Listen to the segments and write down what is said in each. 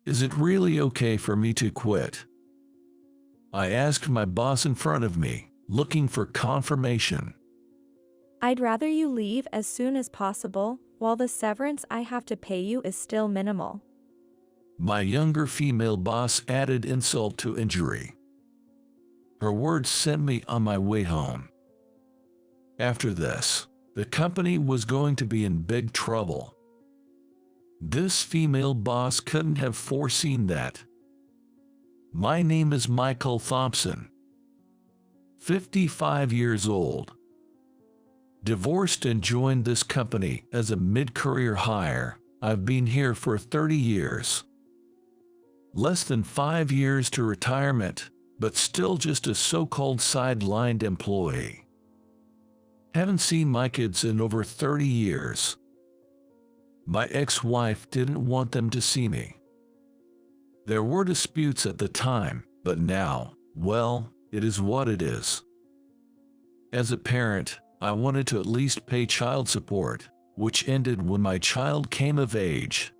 Is it really okay for me to quit? I asked my boss in front of me, looking for confirmation. I'd rather you leave as soon as possible, while the severance I have to pay you is still minimal. My younger female boss added insult to injury. Her words sent me on my way home. After this, the company was going to be in big trouble. This female boss couldn't have foreseen that. My name is Michael Thompson, 55 years old. Divorced and joined this company as a mid-career hire. I've been here for 30 years. Less than 5 years to retirement, but still just a so-called sidelined employee. Haven't seen my kids in over 30 years. My ex-wife didn't want them to see me. There were disputes at the time, but now, well, it is what it is. As a parent, I wanted to at least pay child support, which ended when my child came of age.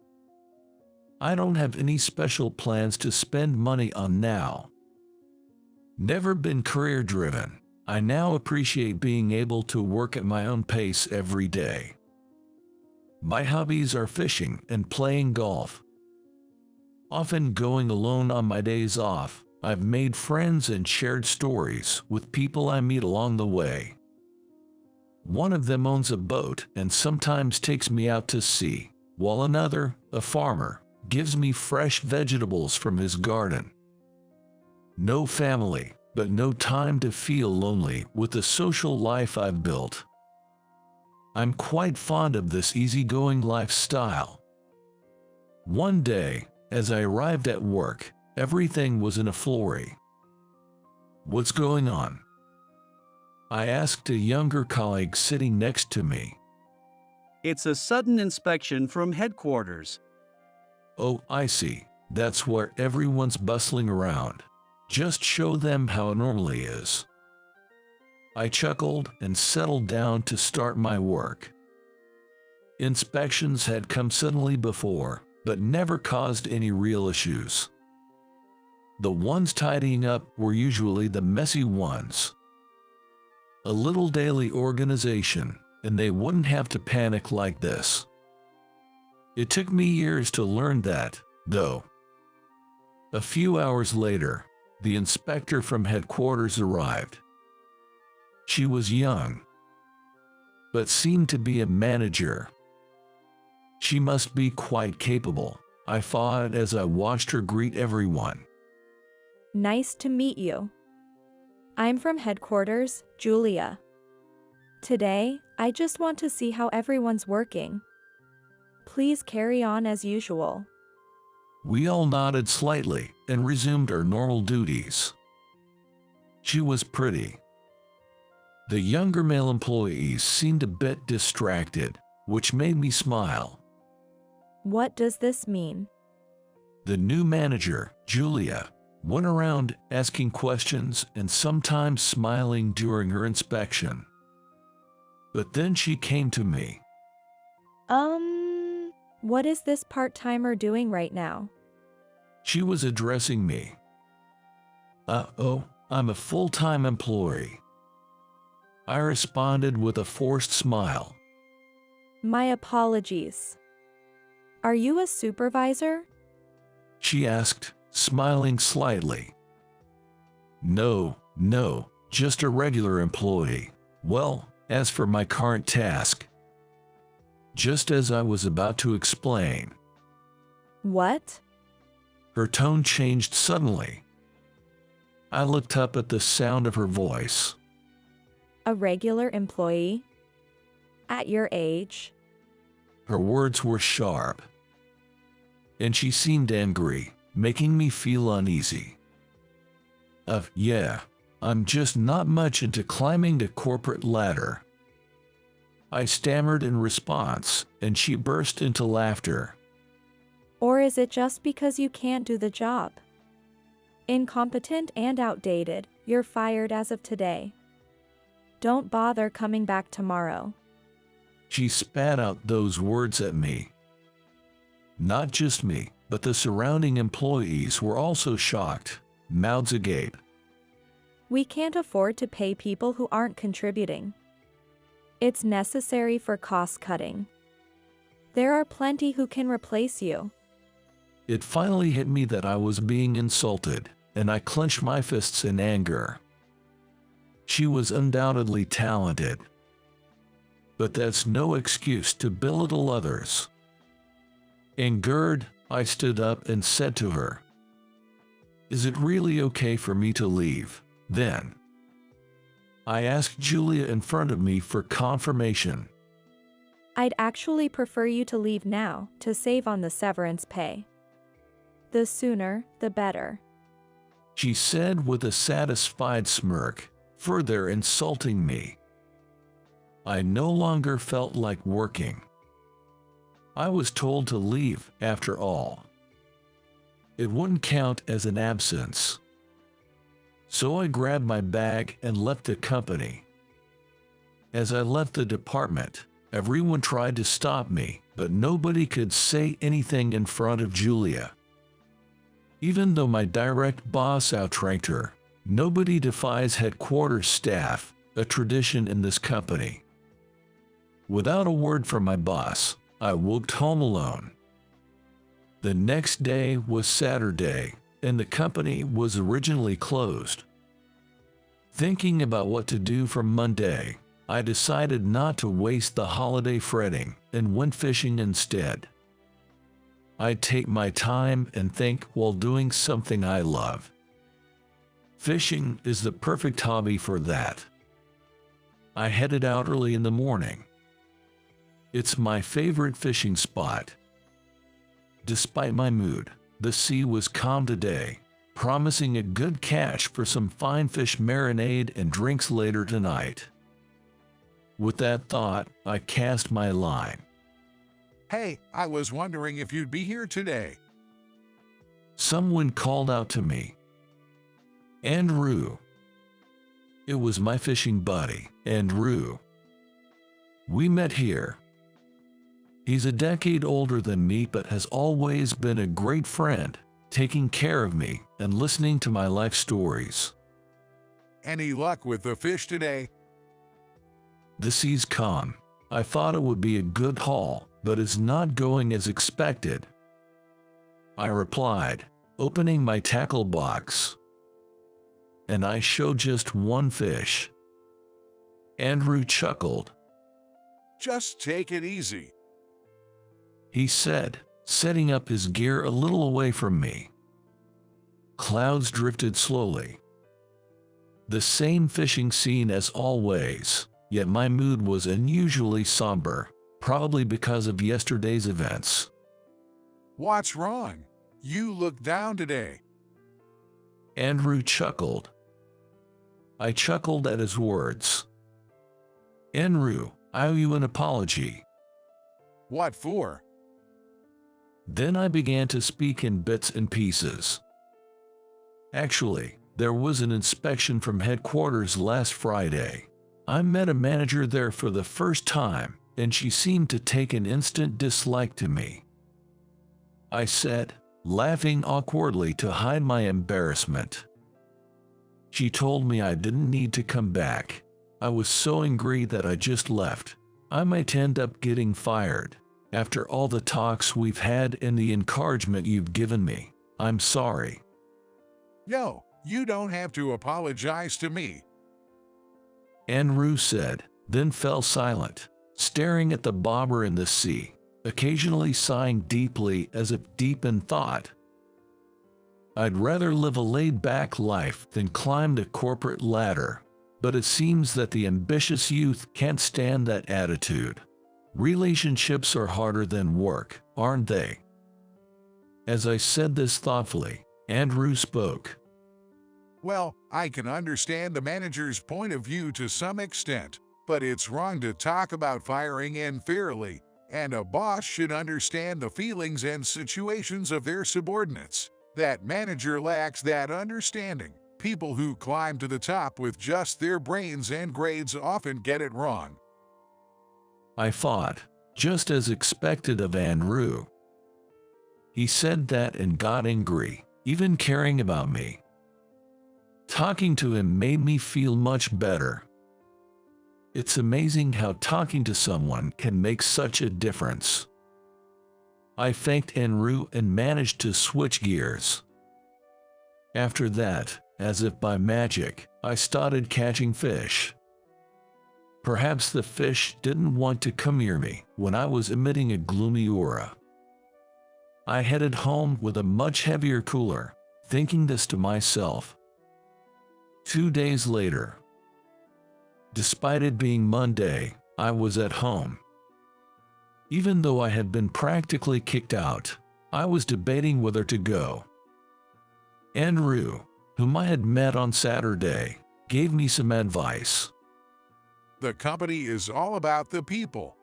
I don't have any special plans to spend money on now. Never been career-driven. I now appreciate being able to work at my own pace every day. My hobbies are fishing and playing golf. Often going alone on my days off, I've made friends and shared stories with people I meet along the way. One of them owns a boat and sometimes takes me out to sea, while another, a farmer, gives me fresh vegetables from his garden. No family, but no time to feel lonely with the social life I've built. I'm quite fond of this easygoing lifestyle. One day, as I arrived at work, everything was in a flurry. "What's going on?" I asked a younger colleague sitting next to me. It's a sudden inspection from headquarters. "Oh, I see. That's where everyone's bustling around. Just show them how it normally is." I chuckled and settled down to start my work. Inspections had come suddenly before, but never caused any real issues. The ones tidying up were usually the messy ones. A little daily organization, and they wouldn't have to panic like this. It took me years to learn that, though. A few hours later, the inspector from headquarters arrived. She was young, but seemed to be a manager. She must be quite capable, I thought as I watched her greet everyone. Nice to meet you. I'm from headquarters, Julia. Today, I just want to see how everyone's working. Please carry on as usual. We all nodded slightly and resumed our normal duties. She was pretty. The younger male employees seemed a bit distracted, which made me smile. What does this mean? The new manager, Julia, went around asking questions and sometimes smiling during her inspection. But then she came to me. What is this part-timer doing right now? She was addressing me. I'm a full-time employee. I responded with a forced smile. My apologies. Are you a supervisor? She asked, smiling slightly. No, just a regular employee. Well, as for my current task. Just as I was about to explain. What? Her tone changed suddenly. I looked up at the sound of her voice. A regular employee? At your age? Her words were sharp. And she seemed angry, making me feel uneasy. Yeah, I'm just not much into climbing the corporate ladder. I stammered in response, and she burst into laughter. Or is it just because you can't do the job? Incompetent and outdated, you're fired as of today. Don't bother coming back tomorrow. She spat out those words at me. Not just me, but the surrounding employees were also shocked, mouths agape. We can't afford to pay people who aren't contributing. It's necessary for cost cutting. There are plenty who can replace you. It finally hit me that I was being insulted, and I clenched my fists in anger. She was undoubtedly talented, but that's no excuse to belittle others. Angered, I stood up and said to her, "Is it really okay for me to leave, then?" I asked Julia in front of me for confirmation. I'd actually prefer you to leave now to save on the severance pay. The sooner, the better. She said with a satisfied smirk, further insulting me. I no longer felt like working. I was told to leave, after all. It wouldn't count as an absence. So I grabbed my bag and left the company. As I left the department, everyone tried to stop me, but nobody could say anything in front of Julia. Even though my direct boss outranked her, nobody defies headquarters staff, a tradition in this company. Without a word from my boss, I walked home alone. The next day was Saturday, and the company was originally closed. Thinking about what to do for Monday, I decided not to waste the holiday fretting and went fishing instead. I'd take my time and think while doing something I love. Fishing is the perfect hobby for that. I headed out early in the morning. It's my favorite fishing spot. Despite my mood, the sea was calm today, promising a good catch for some fine fish marinade and drinks later tonight. With that thought, I cast my line. Hey, I was wondering if you'd be here today. Someone called out to me. Andrew. It was my fishing buddy, Andrew. We met here. He's a decade older than me but has always been a great friend, taking care of me and listening to my life stories. Any luck with the fish today? The sea's calm. I thought it would be a good haul, but it's not going as expected. I replied, opening my tackle box. And I showed just one fish. Andrew chuckled. Just take it easy, he said, setting up his gear a little away from me. Clouds drifted slowly. The same fishing scene as always, yet my mood was unusually somber, probably because of yesterday's events. What's wrong? You look down today. Andrew chuckled. I chuckled at his words. Andrew, I owe you an apology. What for? Then I began to speak in bits and pieces. Actually, there was an inspection from headquarters last Friday. I met a manager there for the first time, and she seemed to take an instant dislike to me. I said, laughing awkwardly to hide my embarrassment. She told me I didn't need to come back. I was so angry that I just left. I might end up getting fired. After all the talks we've had and the encouragement you've given me, I'm sorry. No, you don't have to apologize to me, Andrew said, then fell silent, staring at the bobber in the sea, occasionally sighing deeply as if deep in thought. I'd rather live a laid-back life than climb the corporate ladder, but it seems that the ambitious youth can't stand that attitude. Relationships are harder than work, aren't they? As I said this thoughtfully, Andrew spoke. Well, I can understand the manager's point of view to some extent, but it's wrong to talk about firing unfairly, and a boss should understand the feelings and situations of their subordinates. That manager lacks that understanding. People who climb to the top with just their brains and grades often get it wrong. I thought, just as expected of Andrew. He said that and got angry, even caring about me. Talking to him made me feel much better. It's amazing how talking to someone can make such a difference. I thanked Enru and managed to switch gears. After that, as if by magic, I started catching fish. Perhaps the fish didn't want to come near me when I was emitting a gloomy aura. I headed home with a much heavier cooler, thinking this to myself. 2 days later, despite it being Monday, I was at home. Even though I had been practically kicked out, I was debating whether to go. Enru, whom I had met on Saturday, gave me some advice. The company is all about the people.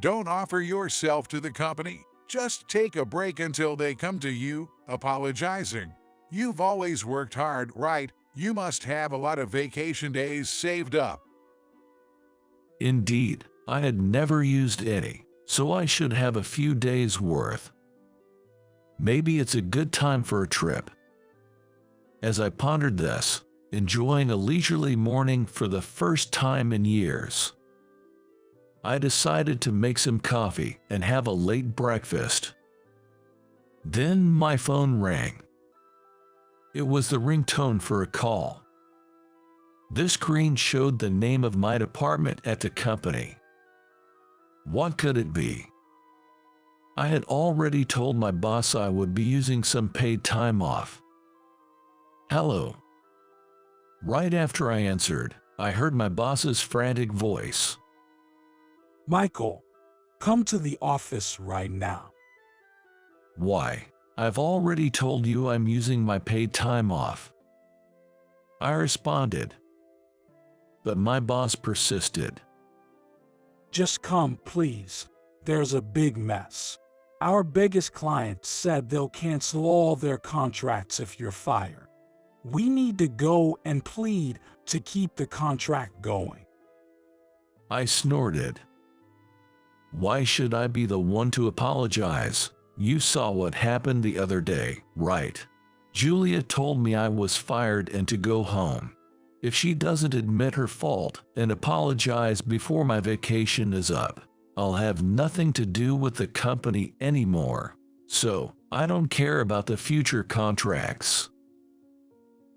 Don't offer yourself to the company. Just take a break until they come to you, apologizing. You've always worked hard, right? You must have a lot of vacation days saved up. Indeed, I had never used any, so I should have a few days' worth. Maybe it's a good time for a trip. As I pondered this, enjoying a leisurely morning for the first time in years, I decided to make some coffee and have a late breakfast. Then my phone rang. It was the ringtone for a call. This screen showed the name of my department at the company. What could it be? I had already told my boss I would be using some paid time off. Hello. Right after I answered, I heard my boss's frantic voice. Michael, come to the office right now. Why? I've already told you I'm using my paid time off. I responded. But my boss persisted. Just come, please. There's a big mess. Our biggest client said they'll cancel all their contracts if you're fired. We need to go and plead to keep the contract going. I snorted. Why should I be the one to apologize? You saw what happened the other day, right? Julia told me I was fired and to go home. If she doesn't admit her fault and apologize before my vacation is up, I'll have nothing to do with the company anymore. So, I don't care about the future contracts.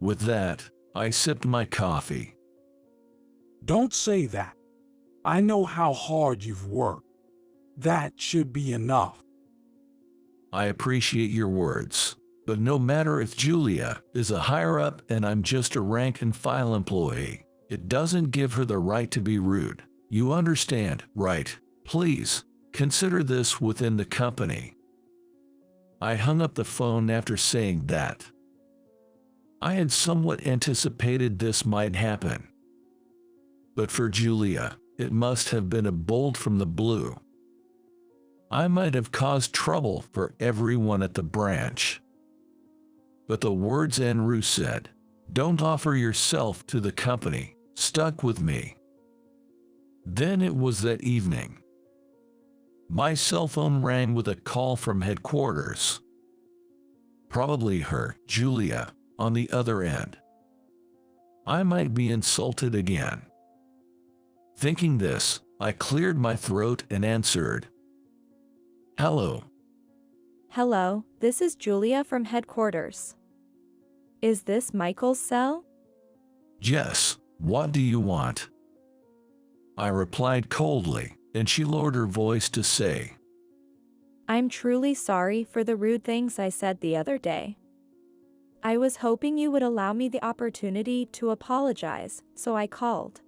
With that, I sipped my coffee. Don't say that. I know how hard you've worked. That should be enough. I appreciate your words, but no matter if Julia is a higher-up and I'm just a rank-and-file employee, it doesn't give her the right to be rude. You understand, right? Please, consider this within the company. I hung up the phone after saying that. I had somewhat anticipated this might happen. But for Julia, it must have been a bolt from the blue. I might have caused trouble for everyone at the branch. But the words Enru said, "Don't offer yourself to the company," stuck with me. Then it was that evening. My cell phone rang with a call from headquarters. Probably her, Julia, on the other end. I might be insulted again. Thinking this, I cleared my throat and answered. Hello. Hello, this is Julia from headquarters. Is this Michael's cell? Yes, what do you want? I replied coldly, and she lowered her voice to say, I'm truly sorry for the rude things I said the other day. I was hoping you would allow me the opportunity to apologize, so I called.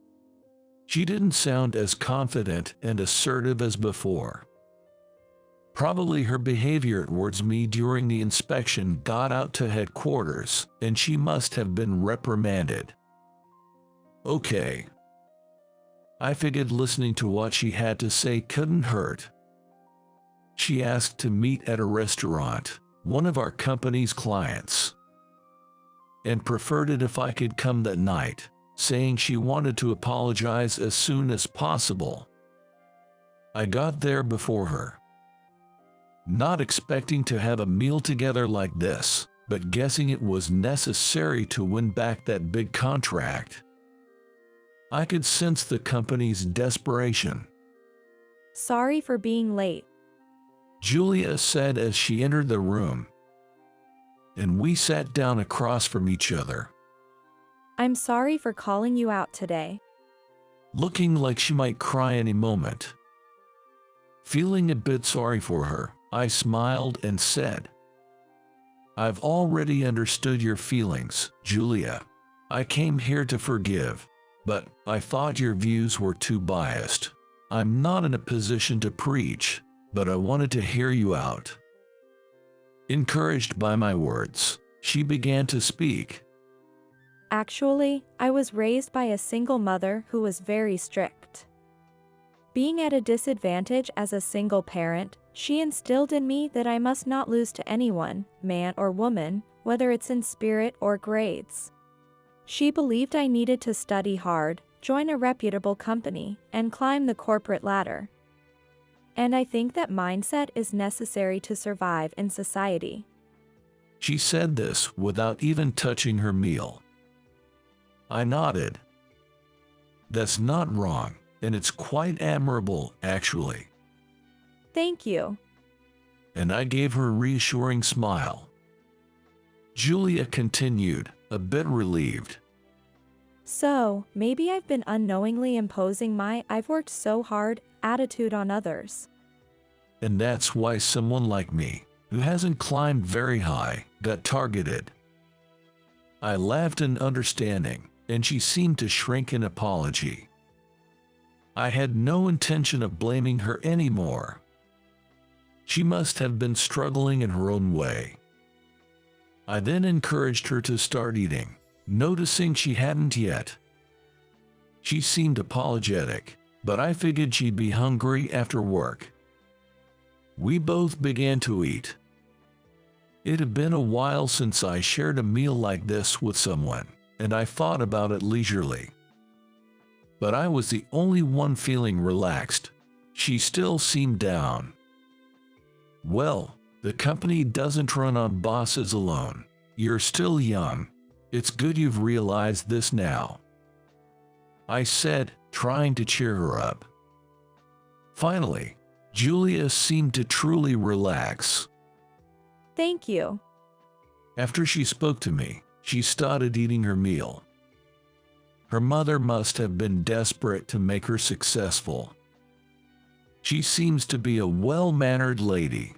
She didn't sound as confident and assertive as before. Probably her behavior towards me during the inspection got out to headquarters, and she must have been reprimanded. Okay. I figured listening to what she had to say couldn't hurt. She asked to meet at a restaurant, one of our company's clients, and preferred it if I could come that night, saying she wanted to apologize as soon as possible. I got there before her. not expecting to have a meal together like this, but guessing it was necessary to win back that big contract. I could sense the company's desperation. Sorry for being late. Julia said as she entered the room, and we sat down across from each other. I'm sorry for calling you out today. Looking like she might cry any moment. Feeling a bit sorry for her, I smiled and said, I've already understood your feelings, Julia. I came here to forgive, but I thought your views were too biased. I'm not in a position to preach, but I wanted to hear you out. Encouraged by my words, she began to speak. Actually, I was raised by a single mother who was very strict. Being at a disadvantage as a single parent, she instilled in me that I must not lose to anyone, man or woman, whether it's in spirit or grades. She believed I needed to study hard, join a reputable company, and climb the corporate ladder. And I think that mindset is necessary to survive in society. She said this without even touching her meal. I nodded. That's not wrong, and it's quite admirable, actually. Thank you. And I gave her a reassuring smile. Julia continued, a bit relieved. So, maybe I've been unknowingly imposing my "I've worked so hard" attitude on others. And that's why someone like me, who hasn't climbed very high, got targeted. I laughed in understanding, and she seemed to shrink in apology. I had no intention of blaming her anymore. She must have been struggling in her own way. I then encouraged her to start eating, noticing she hadn't yet. She seemed apologetic, but I figured she'd be hungry after work. We both began to eat. It had been a while since I shared a meal like this with someone, and I thought about it leisurely. But I was the only one feeling relaxed. She still seemed down. Well, the company doesn't run on bosses alone. You're still young. It's good you've realized this now, I said, trying to cheer her up. Finally, Julia seemed to truly relax. Thank you. After she spoke to me, she started eating her meal. Her mother must have been desperate to make her successful. She seems to be a well-mannered lady.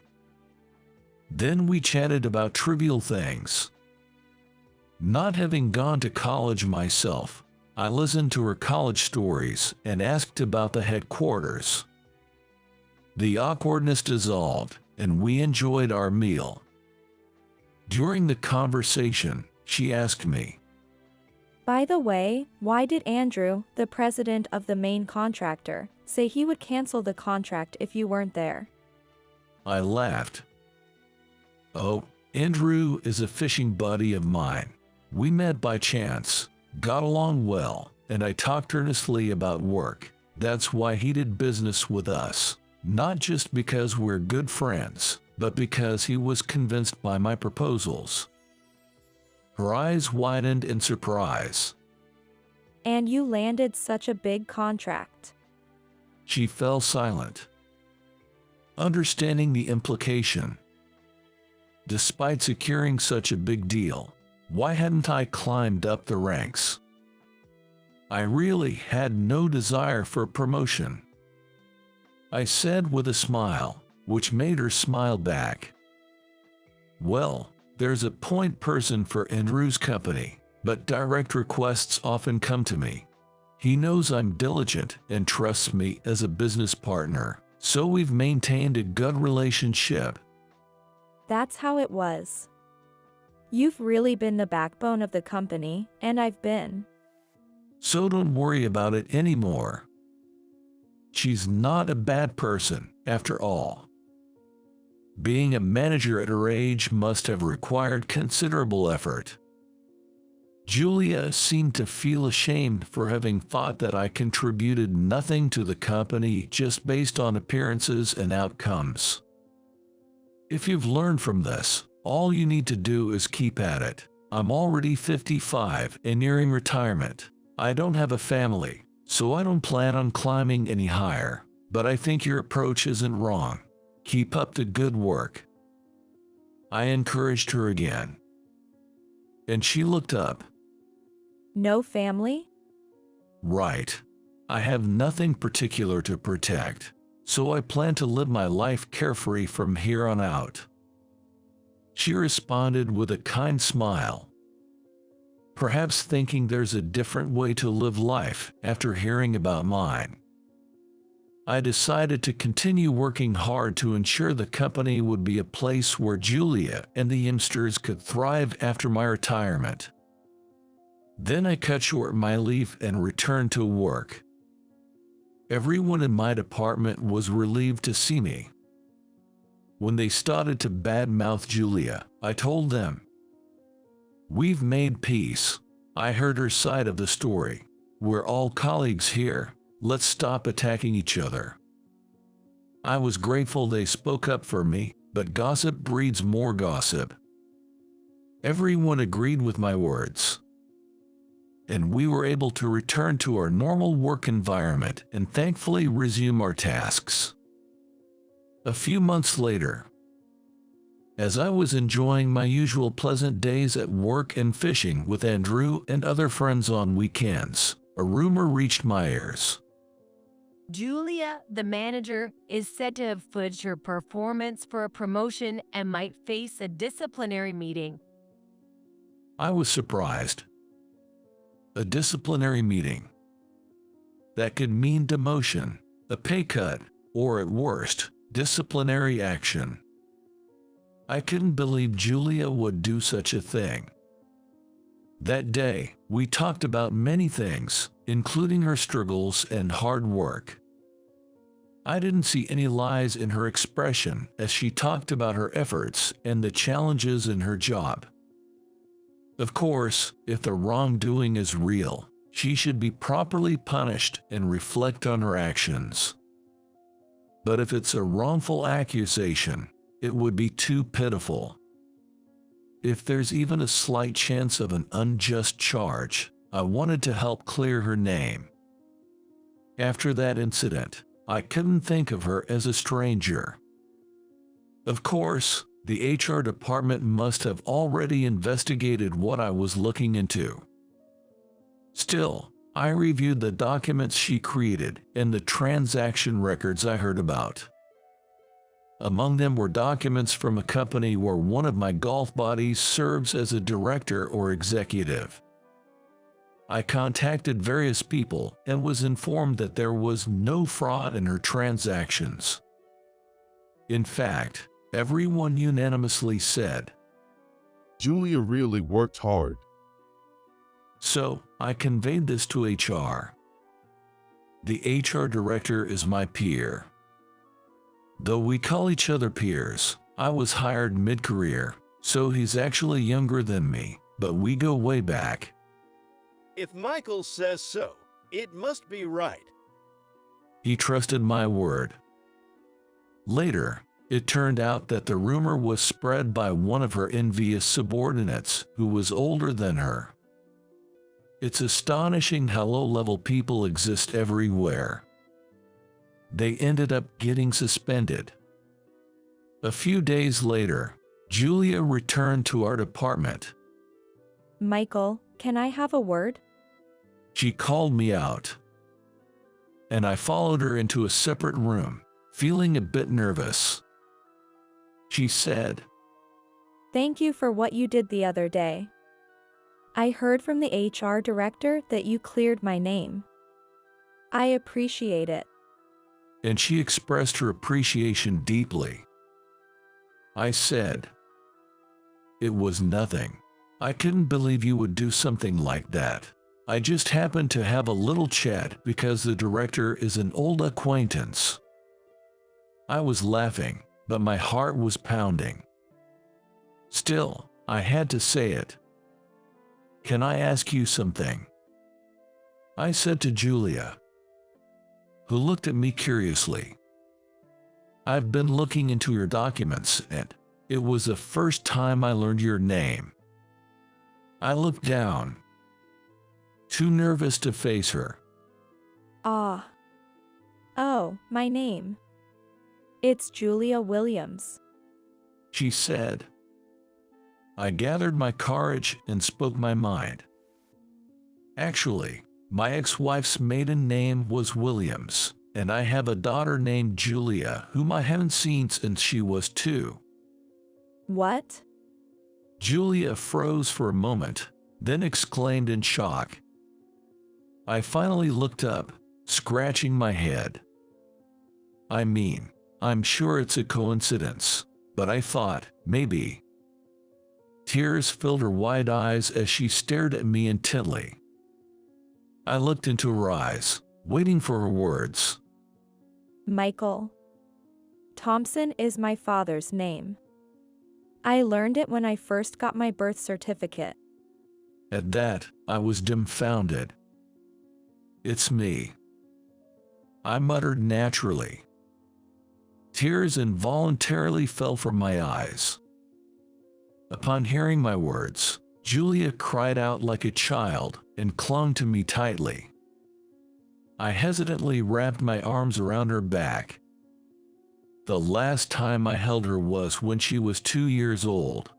Then we chatted about trivial things. Not having gone to college myself, I listened to her college stories and asked about the headquarters. The awkwardness dissolved, and we enjoyed our meal. During the conversation, she asked me, By the way, why did Andrew, the president of the main contractor, say he would cancel the contract if you weren't there? I laughed. Oh, Andrew is a fishing buddy of mine. We met by chance, got along well, and I talked earnestly about work. That's why he did business with us. Not just because we're good friends, but because he was convinced by my proposals. Her eyes widened in surprise. And you landed such a big contract. She fell silent, understanding the implication. Despite securing such a big deal, why hadn't I climbed up the ranks? I really had no desire for promotion, I said with a smile, which made her smile back. Well, there's a point person for Andrew's company, but direct requests often come to me. He knows I'm diligent and trusts me as a business partner, so we've maintained a good relationship. That's how it was. You've really been the backbone of the company, and I've been. So don't worry about it anymore. She's not a bad person, after all. Being a manager at her age must have required considerable effort. Julia seemed to feel ashamed for having thought that I contributed nothing to the company just based on appearances and outcomes. If you've learned from this, all you need to do is keep at it. I'm already 55 and nearing retirement. I don't have a family, so I don't plan on climbing any higher. But I think your approach isn't wrong. Keep up the good work. I encouraged her again. And she looked up. No family? Right. I have nothing particular to protect, so I plan to live my life carefree from here on out. She responded with a kind smile, perhaps thinking there's a different way to live life after hearing about mine. I decided to continue working hard to ensure the company would be a place where Julia and the youngsters could thrive after my retirement. Then I cut short my leave and returned to work. Everyone in my department was relieved to see me. When they started to badmouth Julia, I told them, "We've made peace. I heard her side of the story. We're all colleagues here. Let's stop attacking each other." I was grateful they spoke up for me, but gossip breeds more gossip. Everyone agreed with my words, and we were able to return to our normal work environment and thankfully resume our tasks. A few months later, as I was enjoying my usual pleasant days at work and fishing with Andrew and other friends on weekends, a rumor reached my ears. Julia, the manager, is said to have fudged her performance for a promotion and might face a disciplinary meeting. I was surprised. A disciplinary meeting. That could mean demotion, a pay cut, or at worst, disciplinary action. I couldn't believe Julia would do such a thing. That day, we talked about many things, including her struggles and hard work. I didn't see any lies in her expression as she talked about her efforts and the challenges in her job. Of course, if the wrongdoing is real, she should be properly punished and reflect on her actions. But if it's a wrongful accusation, it would be too pitiful. If there's even a slight chance of an unjust charge, I wanted to help clear her name. After that incident, I couldn't think of her as a stranger. Of course, the HR department must have already investigated what I was looking into. Still, I reviewed the documents she created and the transaction records I heard about. Among them were documents from a company where one of my golf buddies serves as a director or executive. I contacted various people and was informed that there was no fraud in her transactions. In fact, everyone unanimously said, Julia really worked hard. So, I conveyed this to HR. The HR director is my peer. Though we call each other peers, I was hired mid-career, so he's actually younger than me, but we go way back. If Michael says so, it must be right. He trusted my word. Later, it turned out that the rumor was spread by one of her envious subordinates who was older than her. It's astonishing how low-level people exist everywhere. They ended up getting suspended. A few days later, Julia returned to our department. Michael, can I have a word? She called me out, and I followed her into a separate room, feeling a bit nervous. She said, Thank you for what you did the other day. I heard from the HR director that you cleared my name. I appreciate it. And she expressed her appreciation deeply. I said, It was nothing. I couldn't believe you would do something like that. I just happened to have a little chat because the director is an old acquaintance. I was laughing, but my heart was pounding. Still, I had to say it. Can I ask you something? I said to Julia, who looked at me curiously. I've been looking into your documents and It was the first time I learned your name. I looked down, too nervous to face her. Ah. Oh, my name. It's Julia Williams. She said. I gathered my courage and spoke my mind. Actually, my ex-wife's maiden name was Williams, and I have a daughter named Julia whom I haven't seen since she was 2. What? Julia froze for a moment, then exclaimed in shock. I finally looked up, scratching my head. I mean, I'm sure it's a coincidence, but I thought, maybe. Tears filled her wide eyes as she stared at me intently. I looked into her eyes, waiting for her words. Michael. Thompson is my father's name. I learned it when I first got my birth certificate. At that, I was dumbfounded. It's me, I muttered naturally. Tears involuntarily fell from my eyes. Upon hearing my words, Julia cried out like a child and clung to me tightly. I hesitantly wrapped my arms around her back. The last time I held her was when she was 2 years old.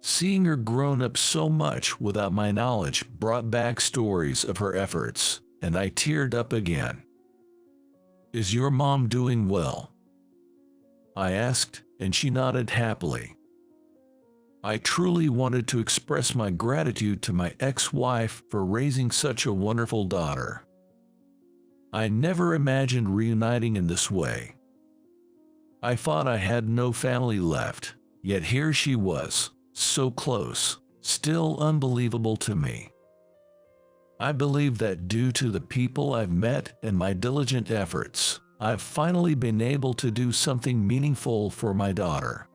Seeing her grown up so much without my knowledge brought back stories of her efforts, and I teared up again. Is your mom doing well? I asked, and she nodded happily. I truly wanted to express my gratitude to my ex-wife for raising such a wonderful daughter. I never imagined reuniting in this way. I thought I had no family left, yet here she was, so close, still unbelievable to me. I believe that due to the people I've met and my diligent efforts, I've finally been able to do something meaningful for my daughter.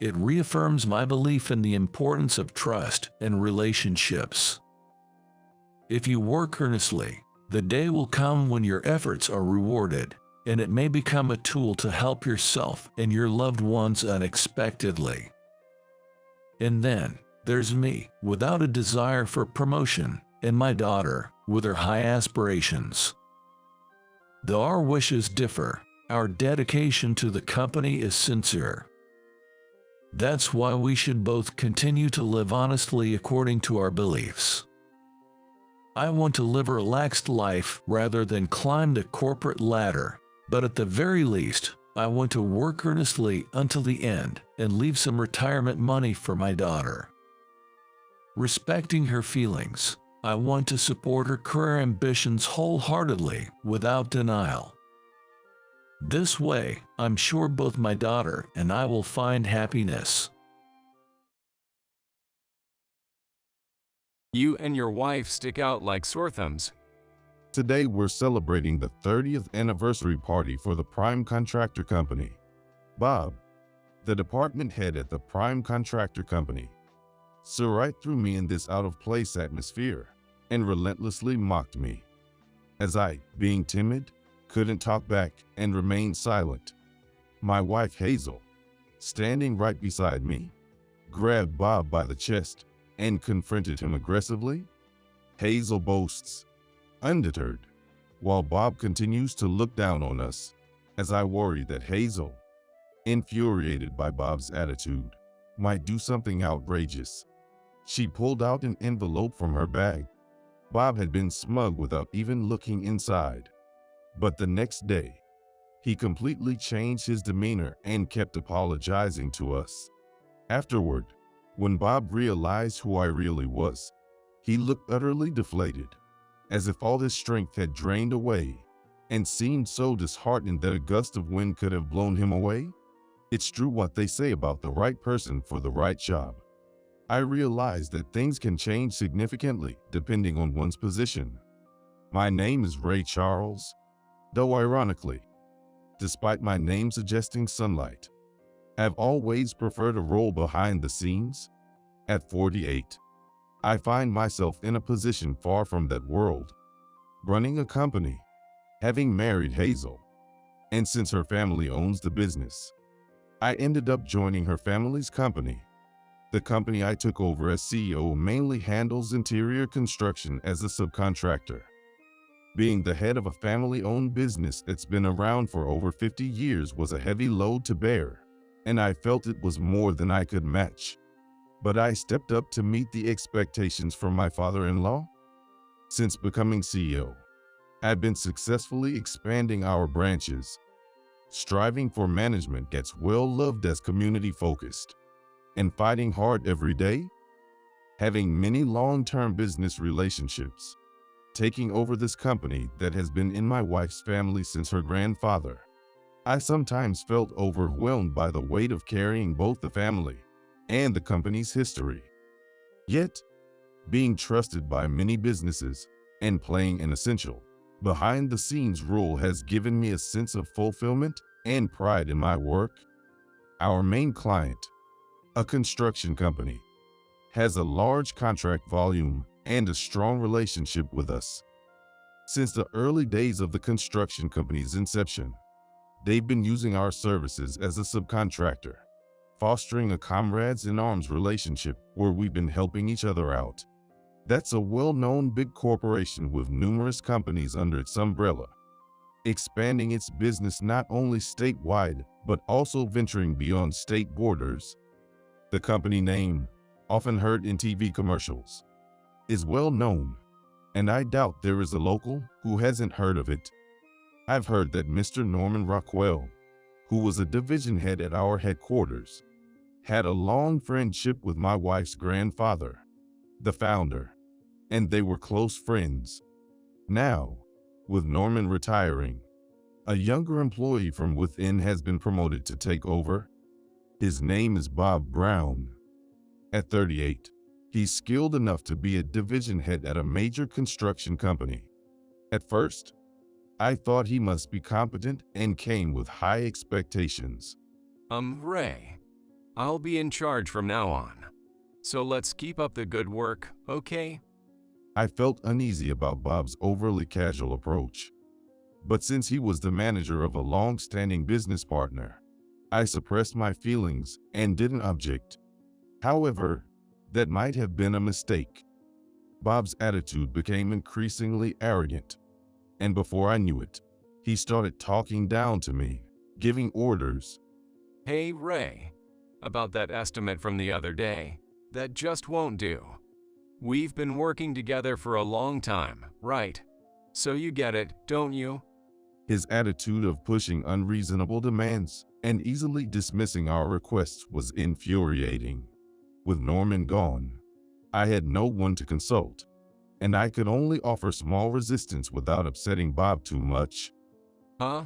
It reaffirms my belief in the importance of trust and relationships. If you work earnestly, the day will come when your efforts are rewarded, and it may become a tool to help yourself and your loved ones unexpectedly. And then, there's me, without a desire for promotion, and my daughter, with her high aspirations. Though our wishes differ, our dedication to the company is sincere. That's why we should both continue to live honestly according to our beliefs. I want to live a relaxed life rather than climb the corporate ladder, but at the very least, I want to work earnestly until the end and leave some retirement money for my daughter. Respecting her feelings, I want to support her career ambitions wholeheartedly without denial. This way, I'm sure both my daughter and I will find happiness. You and your wife stick out like sore thumbs. Today we're celebrating the 30th anniversary party for the Prime Contractor Company. Bob, the department head at the Prime Contractor Company, saw right through me in this out-of-place atmosphere and relentlessly mocked me. As I, being timid, couldn't talk back and remained silent. My wife Hazel, standing right beside me, grabbed Bob by the chest and confronted him aggressively. Hazel boasts, undeterred, while Bob continues to look down on us, as I worry that Hazel, infuriated by Bob's attitude, might do something outrageous. She pulled out an envelope from her bag. Bob had been smug without even looking inside. But the next day, he completely changed his demeanor and kept apologizing to us. Afterward, when Bob realized who I really was, he looked utterly deflated, as if all his strength had drained away, and seemed so disheartened that a gust of wind could have blown him away. It's true what they say about the right person for the right job. I realized that things can change significantly depending on one's position. My name is Ray Charles, though ironically, despite my name suggesting sunlight, I've always preferred a role behind the scenes. At 48, I find myself in a position far from that world, running a company, having married Hazel, and since her family owns the business, I ended up joining her family's company. The company I took over as CEO mainly handles interior construction as a subcontractor. Being the head of a family-owned business that's been around for over 50 years was a heavy load to bear, and I felt it was more than I could match. But I stepped up to meet the expectations from my father-in-law. Since becoming CEO, I've been successfully expanding our branches, striving for management gets well loved as community-focused, and fighting hard every day, having many long-term business relationships, taking over this company that has been in my wife's family since her grandfather. I sometimes felt overwhelmed by the weight of carrying both the family and the company's history. Yet, being trusted by many businesses and playing an essential, behind-the-scenes role has given me a sense of fulfillment and pride in my work. Our main client, a construction company, has a large contract volume and a strong relationship with us. Since the early days of the construction company's inception, they've been using our services as a subcontractor, fostering a comrades-in-arms relationship where we've been helping each other out. That's a well-known big corporation with numerous companies under its umbrella, expanding its business not only statewide, but also venturing beyond state borders. The company name, often heard in TV commercials, is well known, and I doubt there is a local who hasn't heard of it. I've heard that Mr. Norman Rockwell, who was a division head at our headquarters, had a long friendship with my wife's grandfather, the founder, and they were close friends. Now, with Norman retiring, a younger employee from within has been promoted to take over. His name is Bob Brown. At 38, he's skilled enough to be a division head at a major construction company. At first, I thought he must be competent and came with high expectations. Ray, I'll be in charge from now on. So let's keep up the good work, okay? I felt uneasy about Bob's overly casual approach. But since he was the manager of a long-standing business partner, I suppressed my feelings and didn't object. However, that might have been a mistake. Bob's attitude became increasingly arrogant, and before I knew it, he started talking down to me, giving orders. Hey Ray, about that estimate from the other day, that just won't do. We've been working together for a long time, right? So you get it, don't you? His attitude of pushing unreasonable demands and easily dismissing our requests was infuriating. With Norman gone, I had no one to consult, and I could only offer small resistance without upsetting Bob too much. Huh?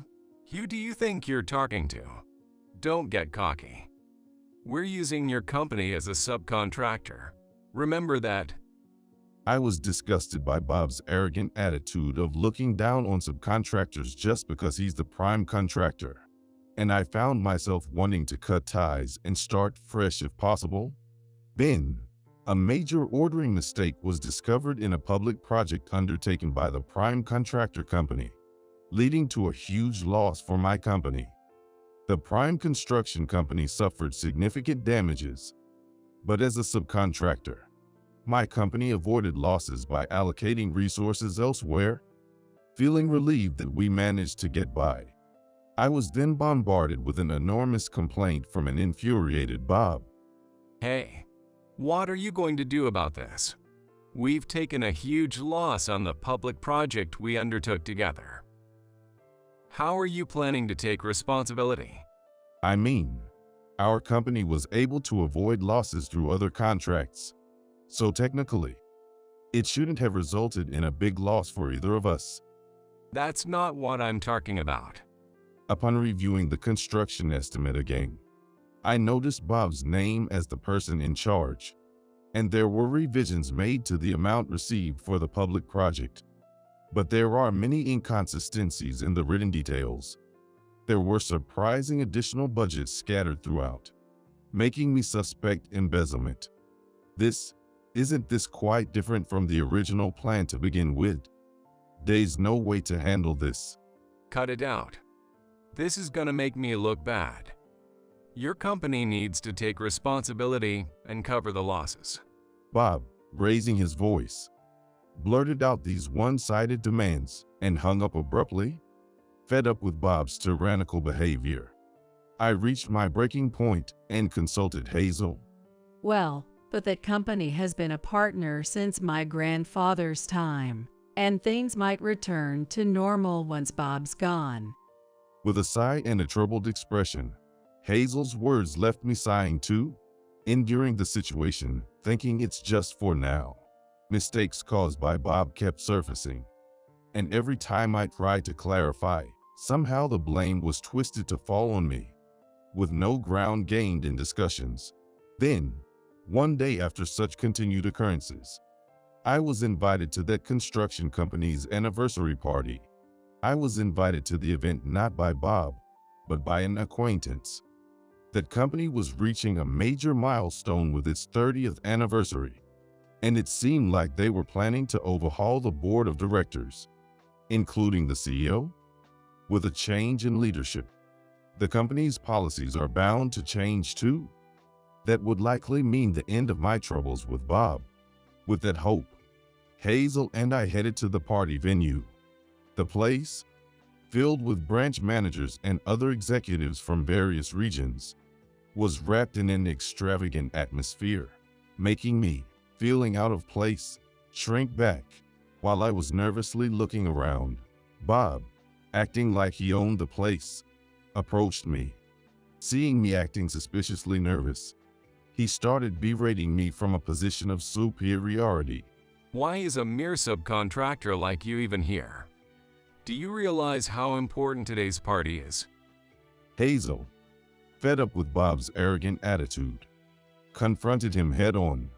Who do you think you're talking to? Don't get cocky. We're using your company as a subcontractor. Remember that. I was disgusted by Bob's arrogant attitude of looking down on subcontractors just because he's the prime contractor, and I found myself wanting to cut ties and start fresh if possible. Then, a major ordering mistake was discovered in a public project undertaken by the prime contractor company, leading to a huge loss for my company. The prime construction company suffered significant damages, but as a subcontractor, my company avoided losses by allocating resources elsewhere. Feeling relieved that we managed to get by, I was then bombarded with an enormous complaint from an infuriated Bob. Hey, what are you going to do about this? We've taken a huge loss on the public project we undertook together. How are you planning to take responsibility? I mean, our company was able to avoid losses through other contracts. So technically, it shouldn't have resulted in a big loss for either of us. That's not what I'm talking about. Upon reviewing the construction estimate again, I noticed Bob's name as the person in charge, and there were revisions made to the amount received for the public project. But there are many inconsistencies in the written details. There were surprising additional budgets scattered throughout, making me suspect embezzlement. Isn't this quite different from the original plan to begin with? There's no way to handle this. Cut it out. This is gonna make me look bad. Your company needs to take responsibility and cover the losses. Bob, raising his voice, blurted out these one-sided demands and hung up abruptly. Fed up with Bob's tyrannical behavior, I reached my breaking point and consulted Hazel. Well, but that company has been a partner since my grandfather's time, and things might return to normal once Bob's gone. With a sigh and a troubled expression, Hazel's words left me sighing too, enduring the situation, thinking it's just for now. Mistakes caused by Bob kept surfacing, and every time I tried to clarify, somehow the blame was twisted to fall on me, with no ground gained in discussions. Then, one day after such continued occurrences, I was invited to that construction company's anniversary party. I was invited to the event not by Bob, but by an acquaintance. That company was reaching a major milestone with its 30th anniversary, and it seemed like they were planning to overhaul the board of directors, including the CEO. With a change in leadership, the company's policies are bound to change too. That would likely mean the end of my troubles with Bob. With that hope, Hazel and I headed to the party venue. The place, filled with branch managers and other executives from various regions, was wrapped in an extravagant atmosphere, making me, feeling out of place, shrink back while I was nervously looking around. Bob, acting like he owned the place, approached me. Seeing me acting suspiciously nervous, he started berating me from a position of superiority. Why is a mere subcontractor like you even here? Do you realize how important today's party is? Hazel, fed up with Bob's arrogant attitude, confronted him head-on.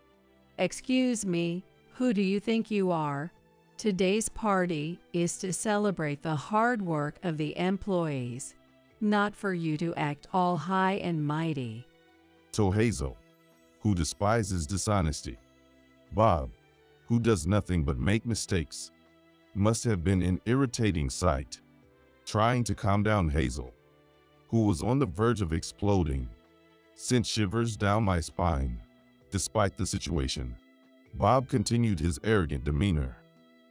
Excuse me, who do you think you are? Today's party is to celebrate the hard work of the employees, not for you to act all high and mighty. So Hazel, who despises dishonesty, Bob, who does nothing but make mistakes, must have been an irritating sight. Trying to calm down Hazel, who was on the verge of exploding, sent shivers down my spine. Despite the situation, Bob continued his arrogant demeanor,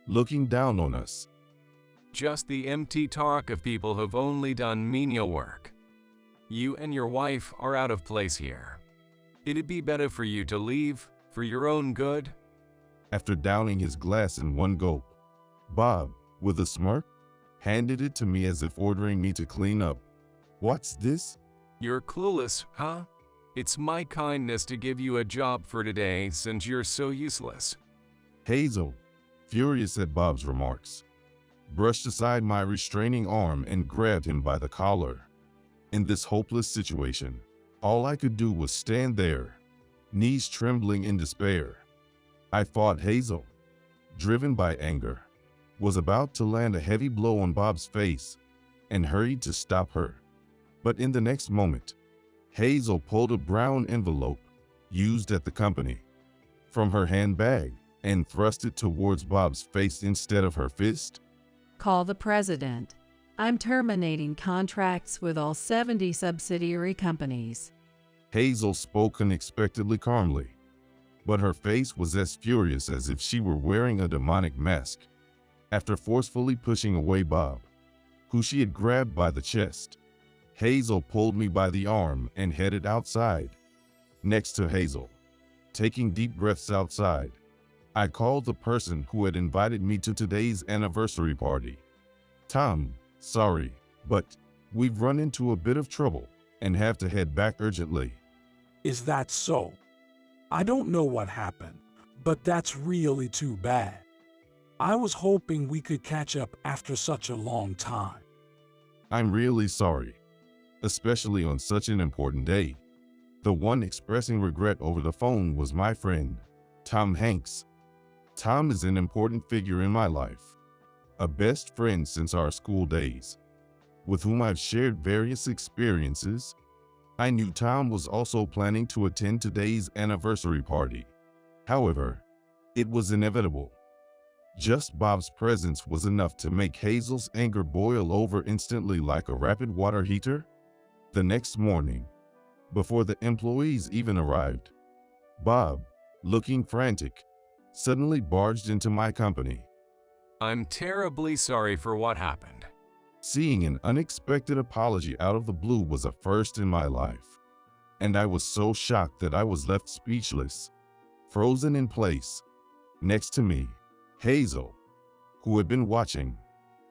looking down on us. Just the empty talk of people who've only done menial work. You and your wife are out of place here. It'd be better for you to leave, for your own good. After downing his glass in one gulp, Bob, with a smirk, handed it to me as if ordering me to clean up. What's this? You're clueless, huh? It's my kindness to give you a job for today since you're so useless. Hazel, furious at Bob's remarks, brushed aside my restraining arm and grabbed him by the collar. In this hopeless situation, all I could do was stand there, knees trembling in despair. I fought Hazel, driven by anger, was about to land a heavy blow on Bob's face, and hurried to stop her. But in the next moment, Hazel pulled a brown envelope, used at the company, from her handbag and thrust it towards Bob's face instead of her fist. Call the president. I'm terminating contracts with all 70 subsidiary companies. Hazel spoke unexpectedly calmly, but her face was as furious as if she were wearing a demonic mask. After forcefully pushing away Bob, who she had grabbed by the chest, Hazel pulled me by the arm and headed outside. Next to Hazel, taking deep breaths outside, I called the person who had invited me to today's anniversary party. Tom, sorry, but we've run into a bit of trouble and have to head back urgently. Is that so? I don't know what happened, but that's really too bad. I was hoping we could catch up after such a long time. I'm really sorry, especially on such an important day. The one expressing regret over the phone was my friend, Tom Hanks. Tom is an important figure in my life, a best friend since our school days, with whom I've shared various experiences. I knew Tom was also planning to attend today's anniversary party. However, it was inevitable. Just Bob's presence was enough to make Hazel's anger boil over instantly like a rapid water heater. The next morning, before the employees even arrived. Bob, looking frantic, suddenly barged into my company. I'm terribly sorry for what happened. Seeing an unexpected apology out of the blue was a first in my life, and I was so shocked that I was left speechless, frozen in place. Next to me, Hazel, who had been watching,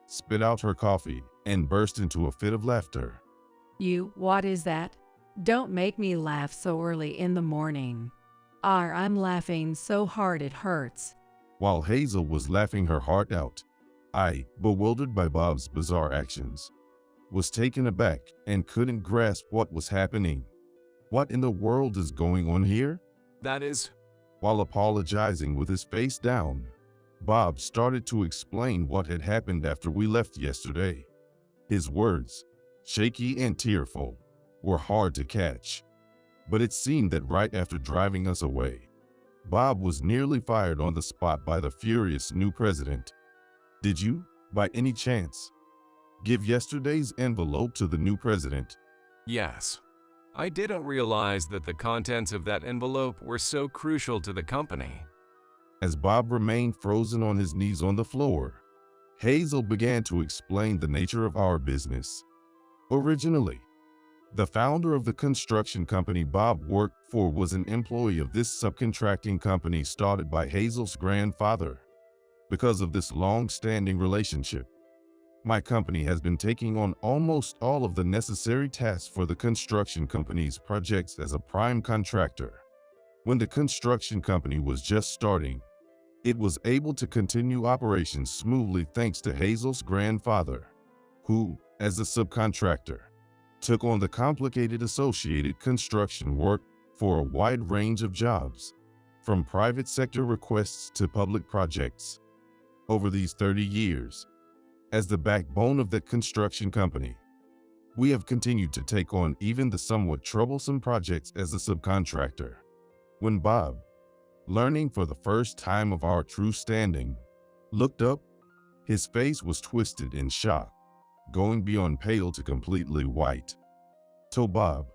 spit out her coffee and burst into a fit of laughter. What is that? Don't make me laugh so early in the morning. I'm laughing so hard it hurts. While Hazel was laughing her heart out, I, bewildered by Bob's bizarre actions, was taken aback and couldn't grasp what was happening. What in the world is going on here? That is, While apologizing with his face down, Bob started to explain what had happened after we left yesterday. His words, shaky and tearful, were hard to catch, but it seemed that right after driving us away, Bob was nearly fired on the spot by the furious new president. Did you, by any chance, give yesterday's envelope to the new president? yes. I didn't realize that the contents of that envelope were so crucial to the company. As Bob remained frozen on his knees on the floor, Hazel began to explain the nature of our business. Originally, the founder of the construction company Bob worked for was an employee of this subcontracting company started by Hazel's grandfather. Because of this long-standing relationship, my company has been taking on almost all of the necessary tasks for the construction company's projects as a prime contractor. When the construction company was just starting, it was able to continue operations smoothly thanks to Hazel's grandfather, who, as a subcontractor, took on the complicated associated construction work for a wide range of jobs, from private sector requests to public projects. Over these 30 years, as the backbone of the construction company, we have continued to take on even the somewhat troublesome projects as a subcontractor. When Bob, learning for the first time of our true standing, looked up, his face was twisted in shock, going beyond pale to completely white. To Bob,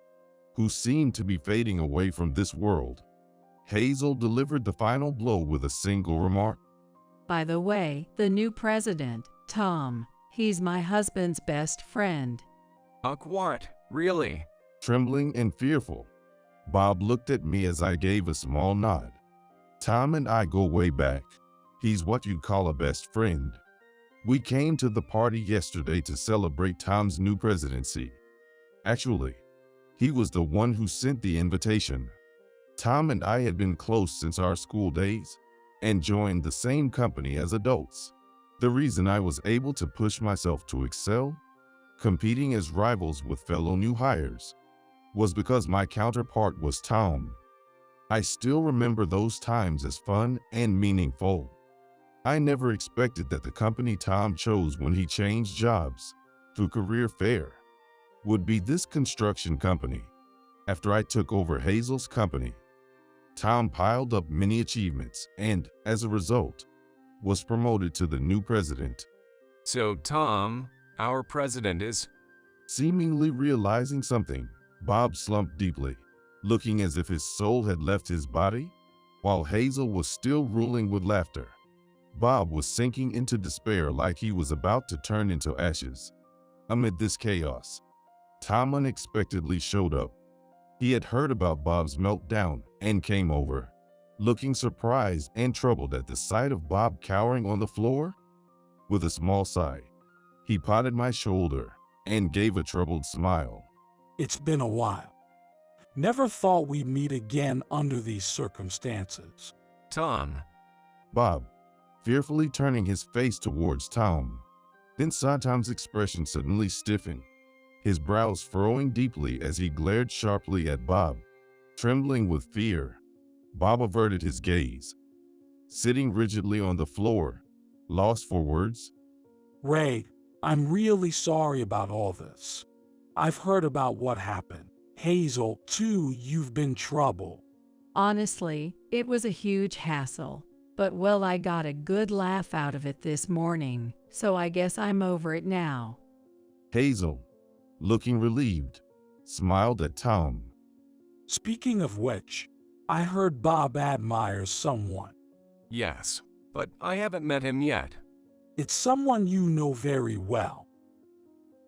who seemed to be fading away from this world, Hazel delivered the final blow with a single remark. By the way, the new president, Tom, he's my husband's best friend. What? Really? Trembling and fearful, Bob looked at me as I gave a small nod. Tom and I go way back. He's what you'd call a best friend. We came to the party yesterday to celebrate Tom's new presidency. Actually, he was the one who sent the invitation. Tom and I had been close since our school days and joined the same company as adults. The reason I was able to push myself to excel, competing as rivals with fellow new hires, was because my counterpart was Tom. I still remember those times as fun and meaningful. I never expected that the company Tom chose when he changed jobs through career fair would be this construction company. After I took over Hazel's company, Tom piled up many achievements and, as a result, was promoted to the new president. So Tom, our president, is… Seemingly realizing something, Bob slumped deeply, looking as if his soul had left his body. While Hazel was still ruling with laughter, Bob was sinking into despair like he was about to turn into ashes. Amid this chaos, Tom unexpectedly showed up. He had heard about Bob's meltdown and came over, looking surprised and troubled at the sight of Bob cowering on the floor. With a small sigh, he patted my shoulder and gave a troubled smile. It's been a while. Never thought we'd meet again under these circumstances. Tom. Bob, fearfully turning his face towards Tom, then saw Tom's expression suddenly stiffen, his brows furrowing deeply as he glared sharply at Bob. Trembling with fear, Bob averted his gaze, sitting rigidly on the floor, lost for words. Ray, I'm really sorry about all this. I've heard about what happened. Hazel, too, you've been trouble. Honestly, it was a huge hassle. But well, I got a good laugh out of it this morning, so I guess I'm over it now. Hazel, looking relieved, smiled at Tom. Speaking of which, I heard Bob admires someone. Yes, but I haven't met him yet. It's someone you know very well.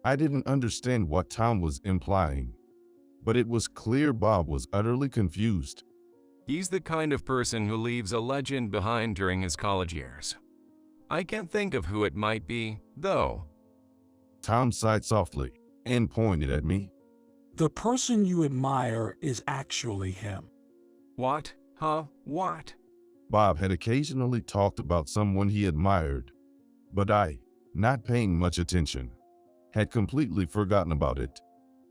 I didn't understand what Tom was implying, but it was clear Bob was utterly confused. He's the kind of person who leaves a legend behind during his college years. I can't think of who it might be, though. Tom sighed softly and pointed at me. The person you admire is actually him. What? Huh? What? Bob had occasionally talked about someone he admired, but I, not paying much attention, had completely forgotten about it.